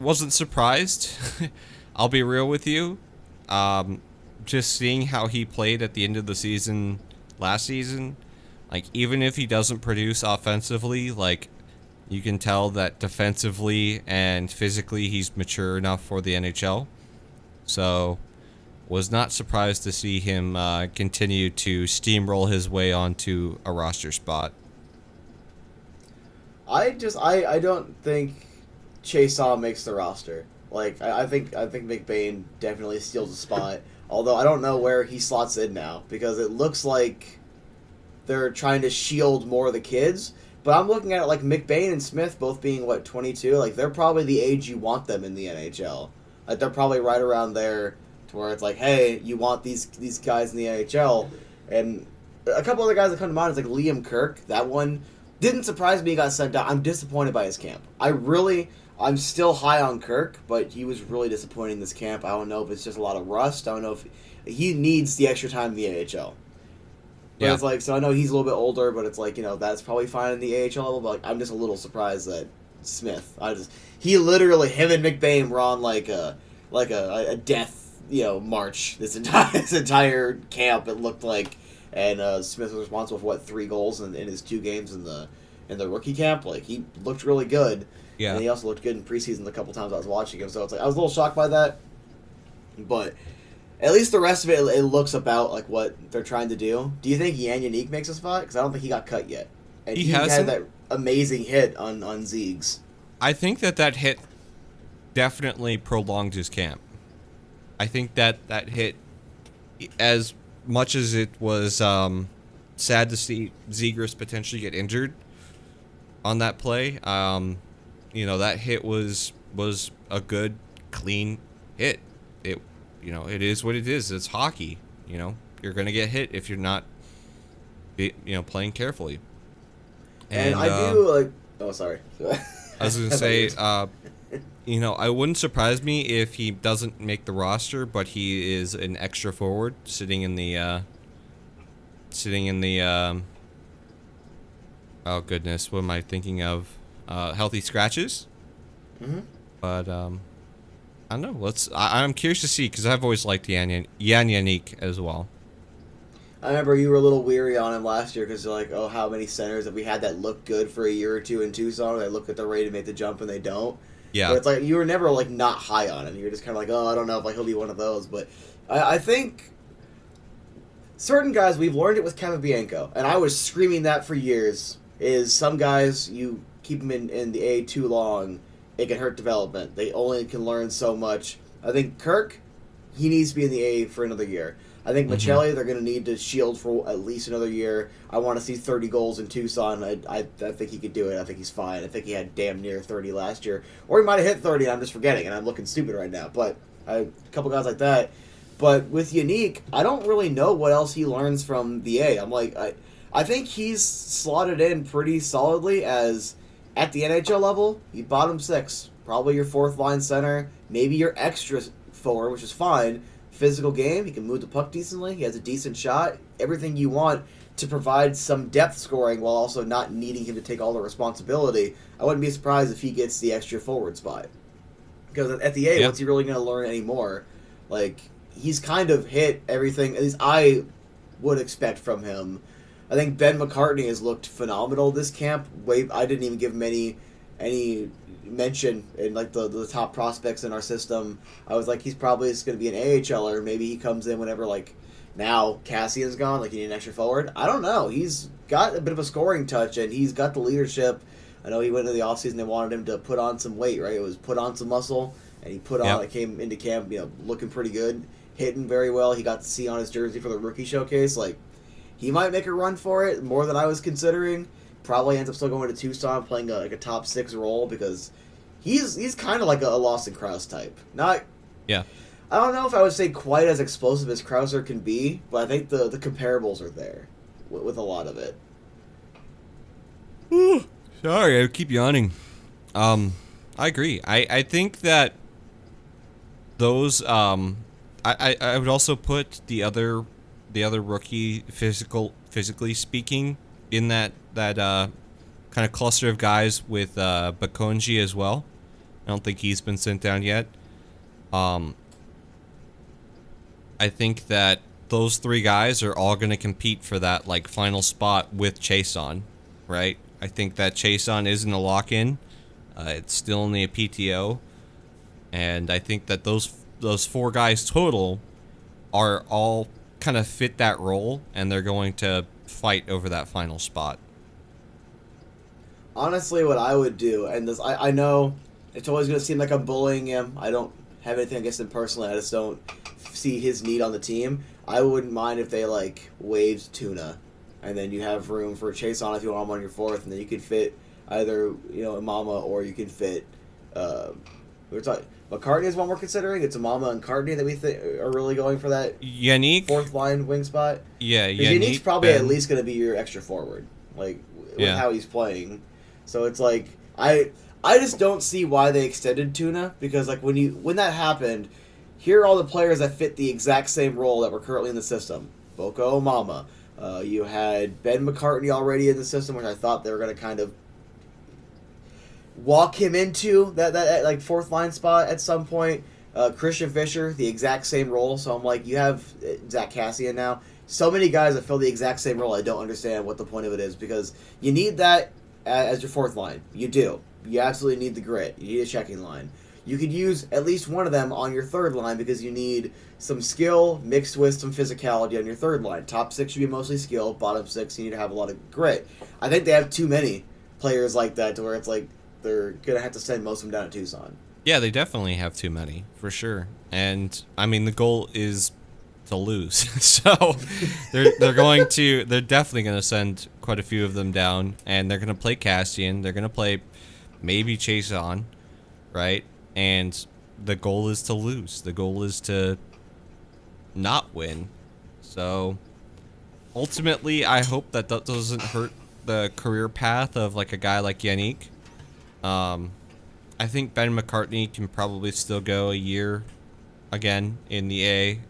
wasn't surprised. I'll be real with you. Just seeing how he played at the end of the season last season, even if he doesn't produce offensively, you can tell that defensively and physically he's mature enough for the NHL. So, was not surprised to see him continue to steamroll his way onto a roster spot. I don't think Chasaw makes the roster. I think McBain definitely steals a spot. Although I don't know where he slots in now, because it looks like they're trying to shield more of the kids. But I'm looking at it like McBain and Smith both being, 22? They're probably the age you want them in the NHL. They're probably right around there to where it's like, hey, you want these guys in the NHL. And a couple other guys that come to mind is Liam Kirk. That one didn't surprise me he got sent down. I'm disappointed by his camp. I'm still high on Kirk, but he was really disappointing this camp. I don't know if it's just a lot of rust. I don't know if he needs the extra time in the AHL. But yeah. It's so I know he's a little bit older, but it's that's probably fine in the AHL level, but I'm just a little surprised that Smith, him and McBain were on a death, march this entire camp, it looked like. And Smith was responsible for 3 goals in his 2 games in the rookie camp. He looked really good. Yeah. And he also looked good in preseason the couple times I was watching him. So it's I was a little shocked by that. But at least the rest of it looks about what they're trying to do. Do you think Yan Yannick makes a spot? Because I don't think he got cut yet. And he had that amazing hit on Ziegs. I think that hit definitely prolonged his camp. I think that hit as much as it was sad to see Zegras potentially get injured on that play, that hit was a good, clean hit. It is what it is. It's hockey. You're gonna get hit if you're not, playing carefully. And I do like. Oh, sorry. I was gonna say, I wouldn't surprise me if he doesn't make the roster, but he is an extra forward sitting in the. Oh goodness, what am I thinking of? Healthy scratches. Mm-hmm. But I don't know. I'm curious to see because I've always liked Jan Yannick as well. I remember you were a little weary on him last year because you're like, oh, how many centers have we had that look good for a year or two in Tucson? They look at the ready to make the jump and they don't. Yeah. But it's like you were never like not high on him. You were just kind of like, oh, I don't know if he'll be one of those. But I think certain guys, we've learned it with Capobianco, and I was screaming that for years, is some guys, you keep them in the A too long, it can hurt development. They only can learn so much. I think Kirk, he needs to be in the A for another year. I think Michelli, they're going to need to shield for at least another year. I want to see 30 goals in Tucson. I think he could do it. I think he's fine. I think he had damn near 30 last year. Or he might have hit 30 and I'm just forgetting, and I'm looking stupid right now. But a couple guys like that. But with Yannick, I don't really know what else he learns from the A. I'm like, I think he's slotted in pretty solidly as, at the NHL level, you bottom six. Probably your fourth line center. Maybe your extra forward, which is fine. Physical game, he can move the puck decently, he has a decent shot, everything you want to provide some depth scoring while also not needing him to take all the responsibility. I wouldn't be surprised if he gets the extra forward spot. Because at the A, what's he really going to learn anymore? Like, he's kind of hit everything, at least I would expect from him. I think Ben McCartney has looked phenomenal this camp. I didn't even give him any mention in like the top prospects in our system. I was like, he's probably just going to be an AHLer. Maybe he comes in whenever, like, now Cassian's gone, like you need an extra forward. I don't know. He's got a bit of a scoring touch, and he's got the leadership. I know he went into the offseason, they wanted him to put on some weight, right? It was put on some muscle, and he came into camp, looking pretty good, hitting very well. He got to see on his jersey for the rookie showcase. Like, he might make a run for it, more than I was considering. Probably ends up still going to Tucson, playing a top six role, because he's kind of like a Lawson Krause type. I don't know if I would say quite as explosive as Krauser can be, but I think the comparables are there with a lot of it. Sorry, I keep yawning. I agree. I think that those I would also put the other rookie physically speaking in that kind of cluster of guys with Bakonji as well. I don't think he's been sent down yet. I think that those three guys are all going to compete for that like final spot with Chason, right? I think that Chason isn't a lock-in. It's still only a PTO, and I think that those four guys total are all kind of fit that role, and they're going to fight over that final spot. Honestly, what I would do, and this I know it's always going to seem like I'm bullying him. I don't have anything against him personally. I just don't see his need on the team. I wouldn't mind if they like waived Tuna, and then you have room for Chase on if you want him on your fourth, and then you could fit either Imama or you can fit. We're talking McCartney is one we're considering. It's Imama and Cartney that we think are really going for that Yannick fourth line wing spot. Yeah, Yannick's probably at least going to be your extra forward, like with how he's playing. So it's like I just don't see why they extended Tuna, because like when that happened, here are all the players that fit the exact same role that were currently in the system. Boko Imama. You had Ben McCartney already in the system, which I thought they were going to kind of walk him into that like fourth line spot at some point. Christian Fischer, the exact same role. So I'm like, you have Zach Cassian now. So many guys that fill the exact same role. I don't understand what the point of it is, because you need that as your fourth line. You do. You absolutely need the grit. You need a checking line. You could use at least one of them on your third line, because you need some skill mixed with some physicality on your third line. Top six should be mostly skill. Bottom six, you need to have a lot of grit. I think they have too many players like that to where it's like they're going to have to send most of them down to Tucson. Yeah, they definitely have too many, for sure. And, I mean, the goal is to lose. So they're definitely going to send quite a few of them down, and they're going to play Cassian. They're going to play maybe Chase on, right? And the goal is to lose. The goal is to not win. So ultimately, I hope that doesn't hurt the career path of like a guy like Yannick. I think Ben McCartney can probably still go a year again in the A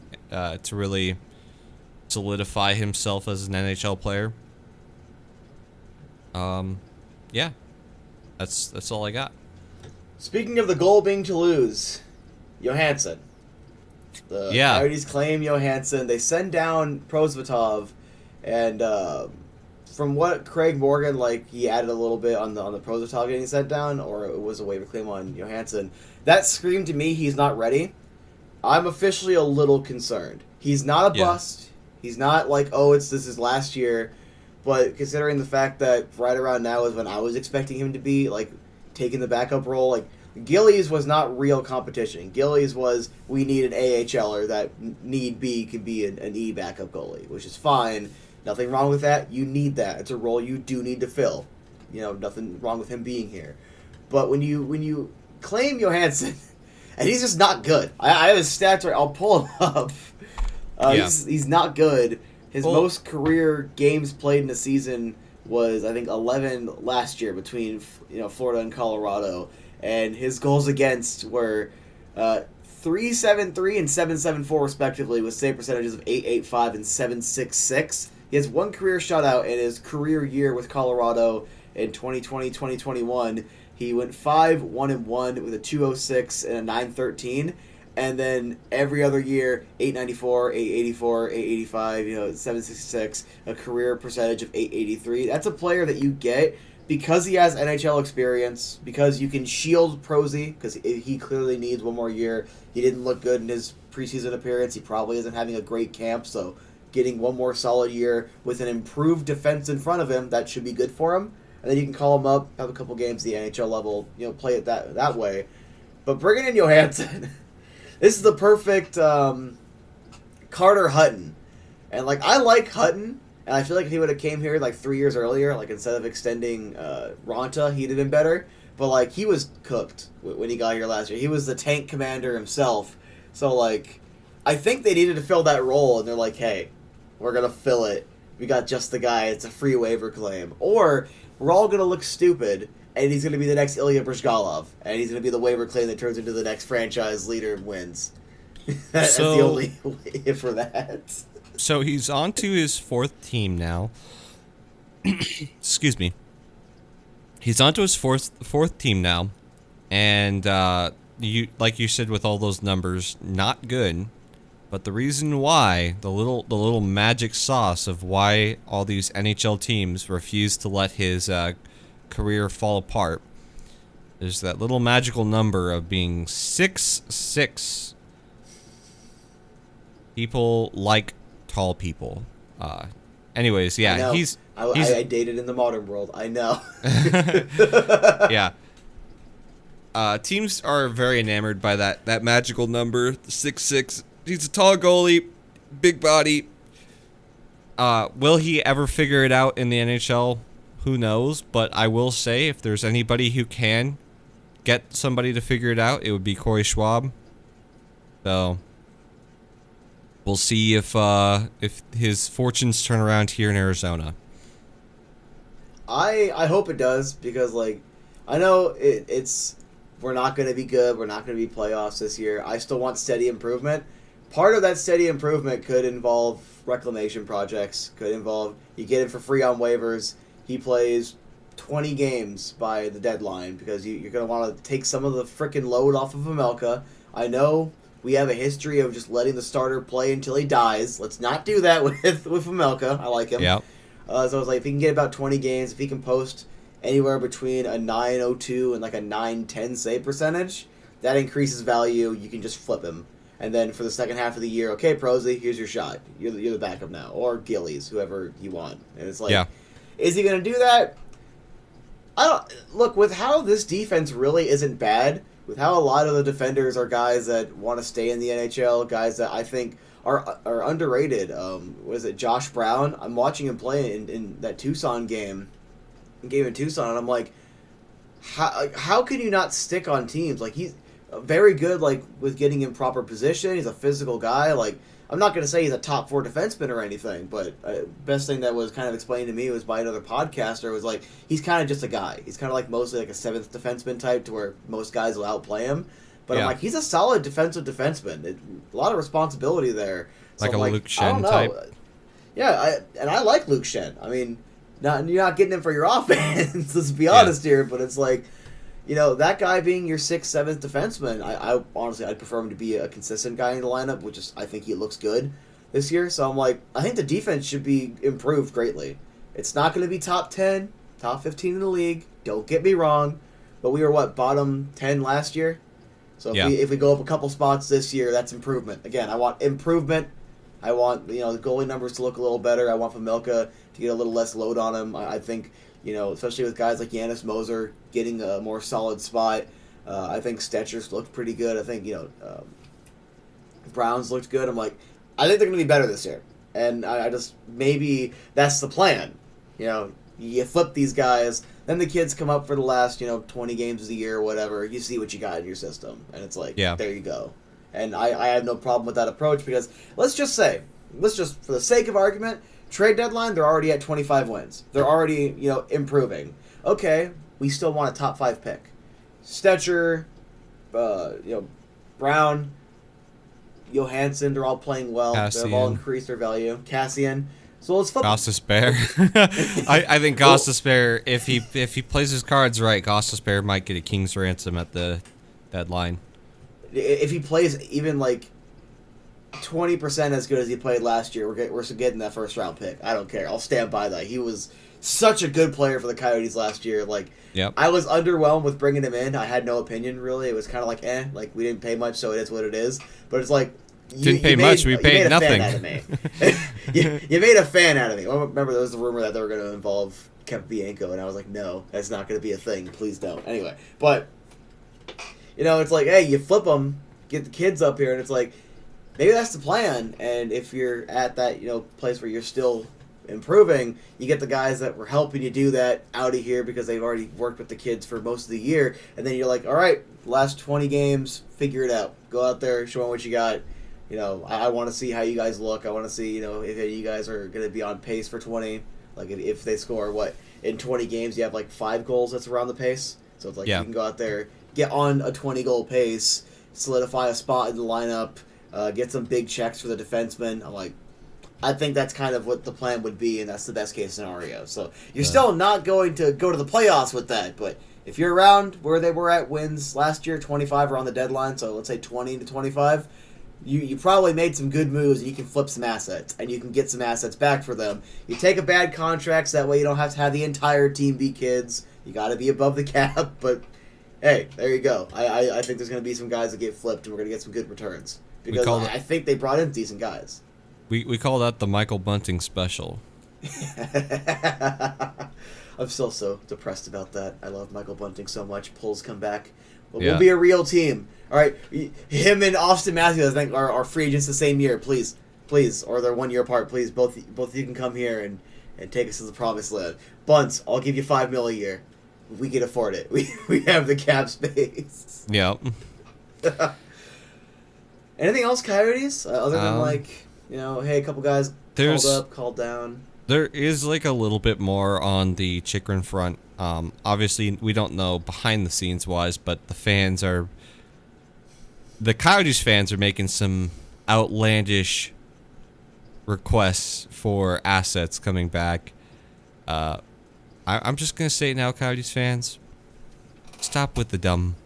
to really solidify himself as an NHL player. Yeah, that's all I got. Speaking of the goal being to lose, Johansson. The Coyotes claim Johansson. They send down Prosvetov, and from what Craig Morgan, like, he added a little bit on the Prosvetov getting sent down, or it was a waiver claim on Johansson. That screamed to me he's not ready. I'm officially a little concerned. He's not a bust. He's not like, oh, this is last year. But considering the fact that right around now is when I was expecting him to be, like, taking the backup role, like, Gillies was not real competition. Gillies was, we need an AHLer that need be could be an E backup goalie, which is fine. Nothing wrong with that. You need that. It's a role you do need to fill. You know, nothing wrong with him being here. But when you claim Johansson, and he's just not good. I have his stats right. I'll pull him up. He's not good. His most career games played in a season was, I think, 11 last year between Florida and Colorado. And his goals against were 3.73 and 7.74 respectively, with save percentages of 8.85 and 7.66. He has one career shutout in his career year with Colorado in 2020-2021. He went 5-1-1 with a 2.06 and a 9.13. And then every other year, 894, 884, 885, 766, a career percentage of 883. That's a player that you get because he has NHL experience, because you can shield Prosy, because he clearly needs one more year. He didn't look good in his preseason appearance. He probably isn't having a great camp, so getting one more solid year with an improved defense in front of him, that should be good for him. And then you can call him up, have a couple games at the NHL level, play it that way. But bringing in Johansson... This is the perfect Carter Hutton. And, like, I like Hutton, and I feel like if he would have came here, like, 3 years earlier, like, instead of extending Ronta, he'd have been better. But, like, he was cooked when he got here last year. He was the tank commander himself. So, like, I think they needed to fill that role, and they're like, hey, we're going to fill it. We got just the guy. It's a free waiver claim. Or we're all going to look stupid, and he's going to be the next Ilya Bryzgalov, and he's going to be the waiver claim that turns into the next franchise leader and wins. That's the only way for that. So he's on to his fourth team now. Excuse me. He's on to his fourth team now, and like you said, with all those numbers, not good. But the reason why, the little magic sauce of why all these NHL teams refuse to let his career fall apart, there's that little magical number of being 6'6". People like tall people. Anyways, yeah, he's I dated in the modern world. I know. Yeah. Teams are very enamored by that magical number, 6'6". He's a tall goalie, big body. Will he ever figure it out in the NHL? Who knows? But I will say, if there's anybody who can get somebody to figure it out, it would be Corey Schwab. So we'll see if his fortunes turn around here in Arizona. I hope it does, because, like, I know it's we're not going to be good. We're not going to be playoffs this year. I still want steady improvement. Part of that steady improvement could involve reclamation projects. Could involve you get it for free on waivers. He plays 20 games by the deadline, because you're going to want to take some of the frickin' load off of Amelka. I know we have a history of just letting the starter play until he dies. Let's not do that with Amelka. I like him. Yep. So I was like, if he can get about 20 games, if he can post anywhere between a 9.02 and like a 9.10 save percentage, that increases value. You can just flip him. And then for the second half of the year, okay, Prosy, here's your shot. You're the backup now. Or Gillies, whoever you want. And it's like, Is he going to do that? Look, with how this defense really isn't bad, with how a lot of the defenders are guys that want to stay in the NHL, guys that I think are underrated. Was it Josh Brown? I'm watching him play in that Tucson game in Tucson, and I'm like, how can you not stick on teams? Like, he's very good, like, with getting in proper position. He's a physical guy. Like, I'm not going to say he's a top 4 defenseman or anything, but best thing that was kind of explained to me was by another podcaster was like, he's kind of just a guy. He's kind of like mostly like a 7th defenseman type to where most guys will outplay him. But I'm like, he's a solid defensive defenseman. A lot of responsibility there. So like I'm a Luke Shen type. Yeah, I like Luke Shen. I mean, you're not getting him for your offense, let's be honest here, but it's like, you know, that guy being your 6th, 7th defenseman, I honestly, I'd prefer him to be a consistent guy in the lineup, which is, I think he looks good this year. So I'm like, I think the defense should be improved greatly. It's not going to be top 10, top 15 in the league. Don't get me wrong. But we were, bottom 10 last year? So if we go up a couple spots this year, that's improvement. Again, I want improvement. I want, the goalie numbers to look a little better. I want Familka to get a little less load on him. I think, especially with guys like Yanis Moser getting a more solid spot. I think Stetcher's looked pretty good. I think, Browns looked good. I'm like, I think they're going to be better this year. And I just, maybe that's the plan. You flip these guys, then the kids come up for the last, 20 games of the year or whatever. You see what you got in your system. And it's like, there you go. And I have no problem with that approach because let's just for the sake of argument, trade deadline, they're already at 25 wins. They're already, improving. Okay, we still want a top 5 pick. Stetcher, Brown, Johansson, they're all playing well. Cassian. They've all increased their value. Cassian. So let's flip. Gostisbehere. I think Gostisbehere, if he plays his cards right, Gostisbehere might get a king's ransom at the deadline. If he plays even 20% as good as he played last year, we're getting that first round pick. I don't care. I'll stand by that. He was such a good player for the Coyotes last year. I was underwhelmed with bringing him in. I had no opinion really. It was kind of we didn't pay much, so it is what it is. But it's didn't pay much. We paid nothing. You made a fan out of me. Well, remember, there was the rumor that they were going to involve Kemp Bianco, and I was like, no, that's not going to be a thing. Please don't. Anyway, but it's like, hey, you flip them, get the kids up here, and it's like, maybe that's the plan. And if you're at that place where you're still improving, you get the guys that were helping you do that out of here because they've already worked with the kids for most of the year, and then you're like, all right, last 20 games, figure it out. Go out there, show them what you got. I want to see how you guys look. I want to see, if you guys are going to be on pace for 20. If they score, in 20 games, you have 5 goals that's around the pace. So it's you can go out there, get on a 20-goal pace, solidify a spot in the lineup, get some big checks for the defenseman. I think that's kind of what the plan would be, and that's the best case scenario. So you're still not going to go to the playoffs with that, but if you're around where they were at wins last year, 25 around the deadline, so let's say 20 to 25, you probably made some good moves, and you can flip some assets, and you can get some assets back for them. You take a bad contract, so that way you don't have to have the entire team be kids. You got to be above the cap, but hey, there you go. I think there's going to be some guys that get flipped, and we're going to get some good returns. Because I think they brought in decent guys. We call that the Michael Bunting special. I'm still so depressed about that. I love Michael Bunting so much. Pulls come back. But we'll be a real team. All right, him and Austin Matthews, I think, are free agents the same year. Please, or they're 1 year apart. Please, both of you can come here and take us to the promised land. Bunts, I'll give you $5 million a year. We can afford it. We have the cap space. Yeah. Anything else, Coyotes? Other than hey, a couple guys called up, called down. There is a little bit more on the Chychrun front. Obviously, we don't know behind the scenes wise, but the Coyotes fans are making some outlandish requests for assets coming back. I'm just gonna say it now, Coyotes fans, stop with the dumb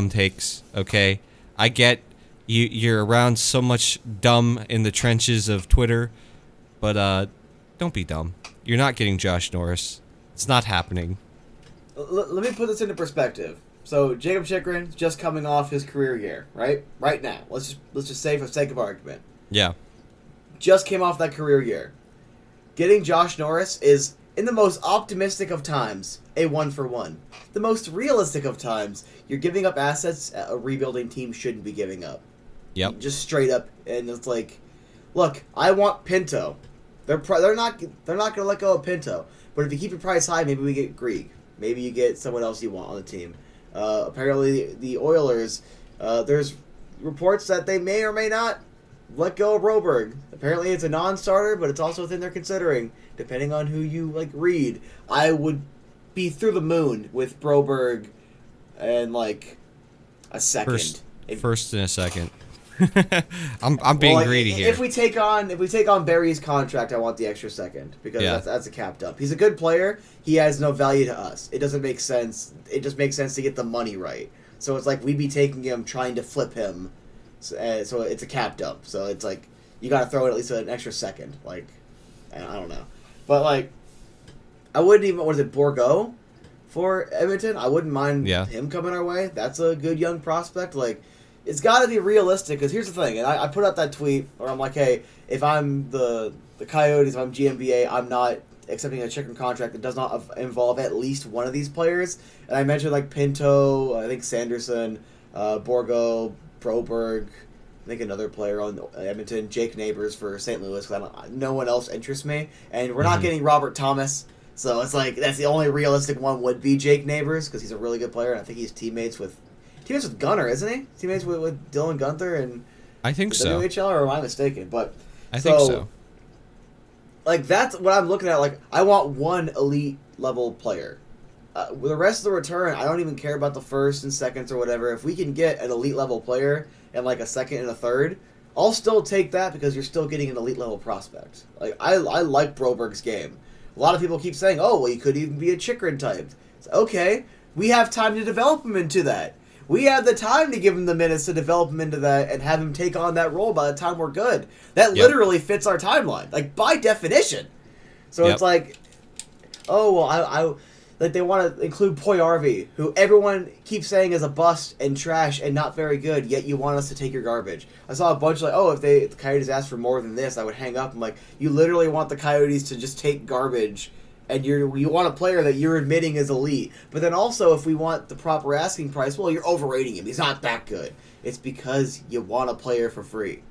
takes. Okay, I get you're around so much dumb in the trenches of Twitter, but don't be dumb. You're not getting Josh Norris. It's not happening. Let me put this into perspective. So Jacob Chychrun's just coming off his career year, right? Right now, let's just say for sake of argument. Yeah. Just came off that career year. Getting Josh Norris is, in the most optimistic of times, a 1-for-1. The most realistic of times, you're giving up assets a rebuilding team shouldn't be giving up. Yep. Just straight up, and it's look, I want Pinto. They're not gonna let go of Pinto. But if you keep your price high, maybe we get Grieg. Maybe you get someone else you want on the team. Apparently, the Oilers, there's reports that they may or may not let go of Broberg. Apparently, it's a non-starter, but it's also a thing they're considering, depending on who you read. I would be through the moon with Broberg and a second. First and a second. I'm being greedy here. If we take on Barry's contract, I want the extra second because that's a capped up. He's a good player. He has no value to us. It doesn't make sense. It just makes sense to get the money right. So it's like we'd be taking him, trying to flip him. So it's a capped up. So it's like you got to throw in at least an extra second. I don't know, but I wouldn't even. Was it Bourgault for Edmonton? I wouldn't mind him coming our way. That's a good young prospect. It's got to be realistic, because here's the thing, and I put out that tweet where I'm like, hey, if I'm the Coyotes, if I'm GMBA, I'm not accepting a Chychrun contract that does not involve at least one of these players. And I mentioned Pinto, I think Sanderson, Bourgault, Broberg, I think another player on Edmonton, Jake Neighbors for St. Louis, because no one else interests me. And we're not getting Robert Thomas, so it's that's the only realistic one would be Jake Neighbors, because he's a really good player, and I think he's teammates with Gunner, isn't he? Teammates with Dylan Gunther and I think so. WHL, or am I mistaken? But I think so. That's what I'm looking at. I want one elite level player. With the rest of the return, I don't even care about the first and seconds or whatever. If we can get an elite level player and a second and a third, I'll still take that, because you're still getting an elite level prospect. I like Broberg's game. A lot of people keep saying, oh, well, he could even be a Chychrun type. It's okay, we have time to develop him into that. We have the time to give him the minutes to develop him into that and have him take on that role by the time we're good. That literally fits our timeline, by definition. So it's oh, well, they want to include Poyarvi, who everyone keeps saying is a bust and trash and not very good, yet you want us to take your garbage. I saw a bunch if the Coyotes asked for more than this, I would hang up. I'm you literally want the Coyotes to just take garbage, and you want a player that you're admitting is elite. But then also, if we want the proper asking price, well, you're overrating him. He's not that good. It's because you want a player for free.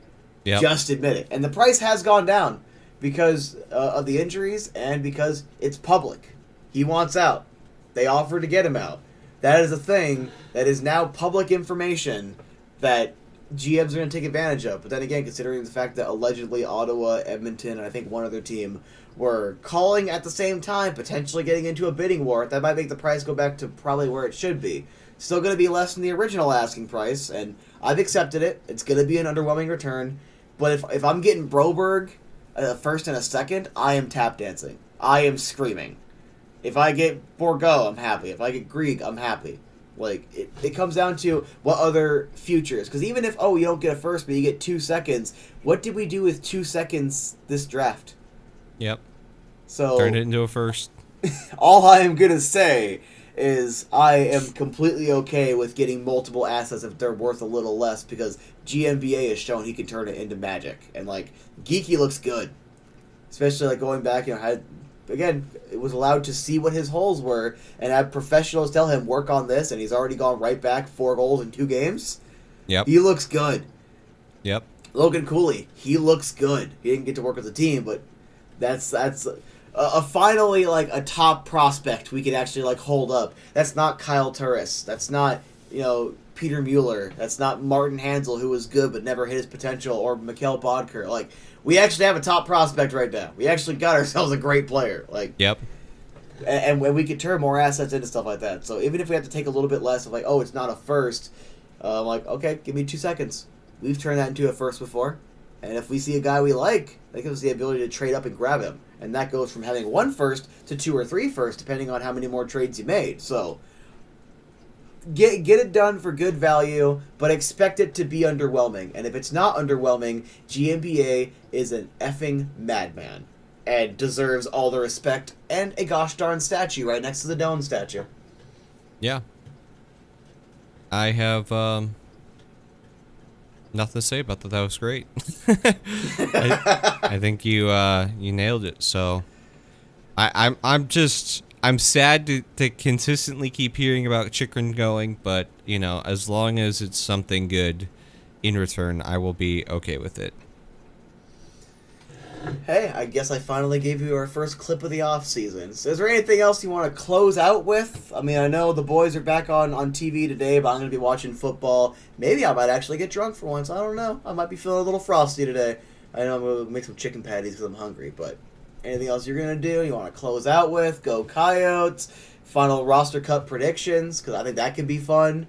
Yep. Just admit it. And the price has gone down because of the injuries and because it's public. He wants out. They offered to get him out. That is a thing that is now public information that GMs are going to take advantage of. But then again, considering the fact that allegedly Ottawa, Edmonton, and I think one other team were calling at the same time, potentially getting into a bidding war, that might make the price go back to probably where it should be. Still going to be less than the original asking price, and I've accepted it. It's going to be an underwhelming return. But if I'm getting Broberg a first and a second, I am tap dancing. I am screaming. If I get Bourgault, I'm happy. If I get Grieg, I'm happy. It comes down to what other futures. Because even if, you don't get a first, but you get 2 seconds, what did we do with 2 seconds this draft? Yep. So turned it into a first. All I am going to say is I am completely okay with getting multiple assets if they're worth a little less, because GMBA has shown he can turn it into magic. And, Geeky looks good. Especially, going back, again, it was allowed to see what his holes were and have professionals tell him, work on this, and he's already gone right back 4 goals in 2 games. Yep. He looks good. Yep. Logan Cooley, he looks good. He didn't get to work with the team, but that's finally a top prospect we could actually hold up. That's not Kyle Turris. That's not Peter Mueller. That's not Martin Hansel, who was good but never hit his potential, or Mikhail Bodker. We actually have a top prospect right now. We actually got ourselves a great player. Yep. And we could turn more assets into stuff like that. So even if we have to take a little bit less of it's not a first, okay, give me 2 seconds. We've turned that into a first before. And if we see a guy we like, that gives us the ability to trade up and grab him. And that goes from having 1 first to 2 or 3 first, depending on how many more trades you made. So get it done for good value, but expect it to be underwhelming. And if it's not underwhelming, GMBA is an effing madman and deserves all the respect and a gosh darn statue right next to the Doan statue. Yeah. I have nothing to say about that. That was great. I think you nailed it. So I'm sad to consistently keep hearing about Chychrun going, but as long as it's something good in return, I will be okay with it. hey, I guess I finally gave you our first clip of the off season. So is there anything else you want to close out with? I mean, I know the boys are back on TV today, but I'm going to be watching football. Maybe I might actually get drunk for once. I don't know. I might be feeling a little frosty today. I know I'm going to make some chicken patties because I'm hungry, but anything else you're going to do? You want to close out with? Go Coyotes. Final roster cut predictions, because I think that could be fun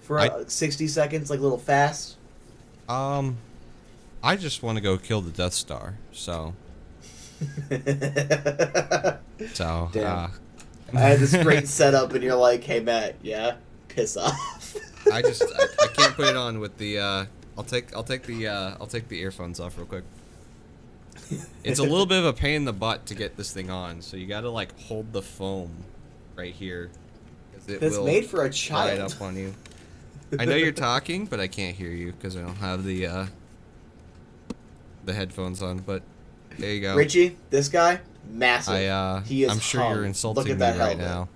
for 60 seconds, like a little fast. I just want to go kill the Death Star, so. Damn. I had this great setup, and you're like, "Hey, Matt, yeah, piss off." I can't put it on with the. I'll take the earphones off real quick. It's a little bit of a pain in the butt to get this thing on, so you got to like hold the foam right here. It's made for a child. Right up on you. I know you're talking, but I can't hear you because I don't have the headphones on. But there you go. Richie, this guy, massive. He is. I'm sure hung. you're insulting Look at me that right helmet.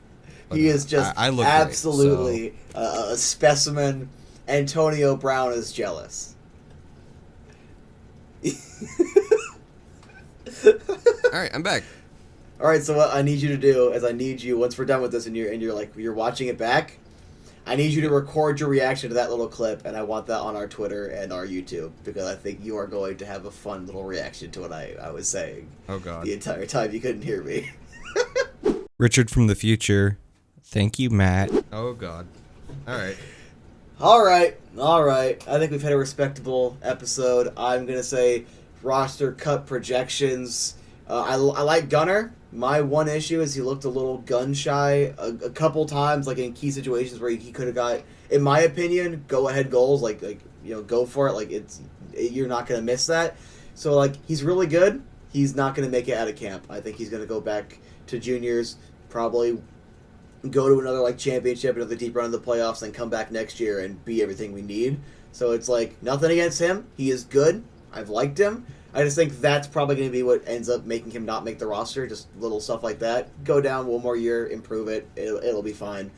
now. He is just I look absolutely great, so. a specimen. Antonio Brown is jealous. All right, I'm back. All right, so what I need you to do is once we're done with this and you're watching it back, I need you to record your reaction to that little clip, and I want that on our Twitter and our YouTube, because I think you are going to have a fun little reaction to what I was saying. Oh, God. The entire time you couldn't hear me. Richard from the future. Thank you, Matt. Oh, God. All right. All right. I think we've had a respectable episode. I'm going to say roster cut projections. I like Gunner. My one issue is he looked a little gun shy a couple times, like in key situations where he could have got, in my opinion, go ahead goals. Like go for it. Like you're not gonna miss that. So like he's really good. He's not gonna make it out of camp. I think he's gonna go back to juniors, probably go to another like championship, another deep run of the playoffs, and come back next year and be everything we need. So it's like nothing against him. He is good. I've liked him. I just think that's probably going to be what ends up making him not make the roster, just little stuff like that. Go down one more year, improve it, it'll be fine.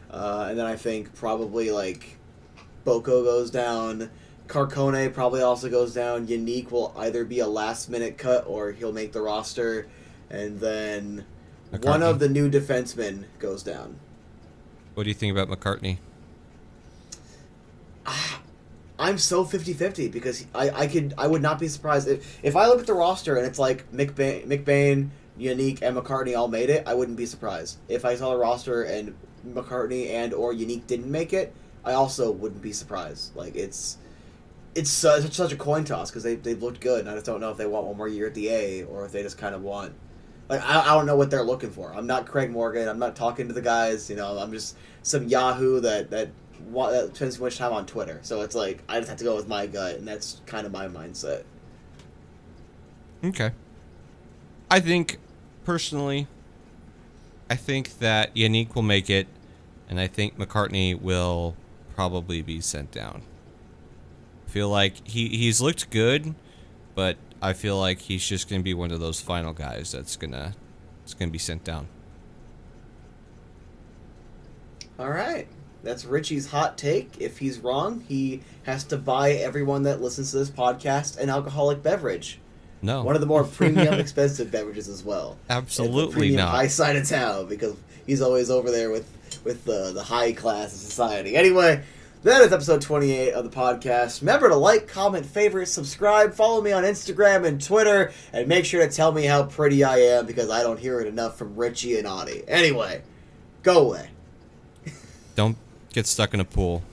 And then I think probably like Boko goes down, Carcone probably also goes down, Unique will either be a last-minute cut or he'll make the roster, and then McCartney. One of the new defensemen goes down. What do you think about McCartney? I'm so 50-50 because I would not be surprised if I look at the roster and it's like McBain, Unique, and McCartney all made it. I wouldn't be surprised if I saw the roster and McCartney and or Unique didn't make it. I also wouldn't be surprised. Like it's such a coin toss because they've looked good, and I just don't know if they want one more year at the A or if they just kind of want. Like I don't know what they're looking for. I'm not Craig Morgan. I'm not talking to the guys. I'm just some Yahoo that spends too much time on Twitter. So it's like I just have to go with my gut, and that's kind of my mindset. Okay. I think, personally, that Yannick will make it, and I think McCartney will probably be sent down. I feel like he's looked good, but I feel like he's just going to be one of those final guys that's gonna be sent down. All right. That's Richie's hot take. If he's wrong, he has to buy everyone that listens to this podcast an alcoholic beverage. No. One of the more premium, expensive beverages as well. Absolutely not. High side of town because he's always over there with the high class of society. Anyway, that is episode 28 of the podcast. Remember to like, comment, favorite, subscribe, follow me on Instagram and Twitter, and make sure to tell me how pretty I am because I don't hear it enough from Richie and Audie. Anyway, go away. Don't get stuck in a pool.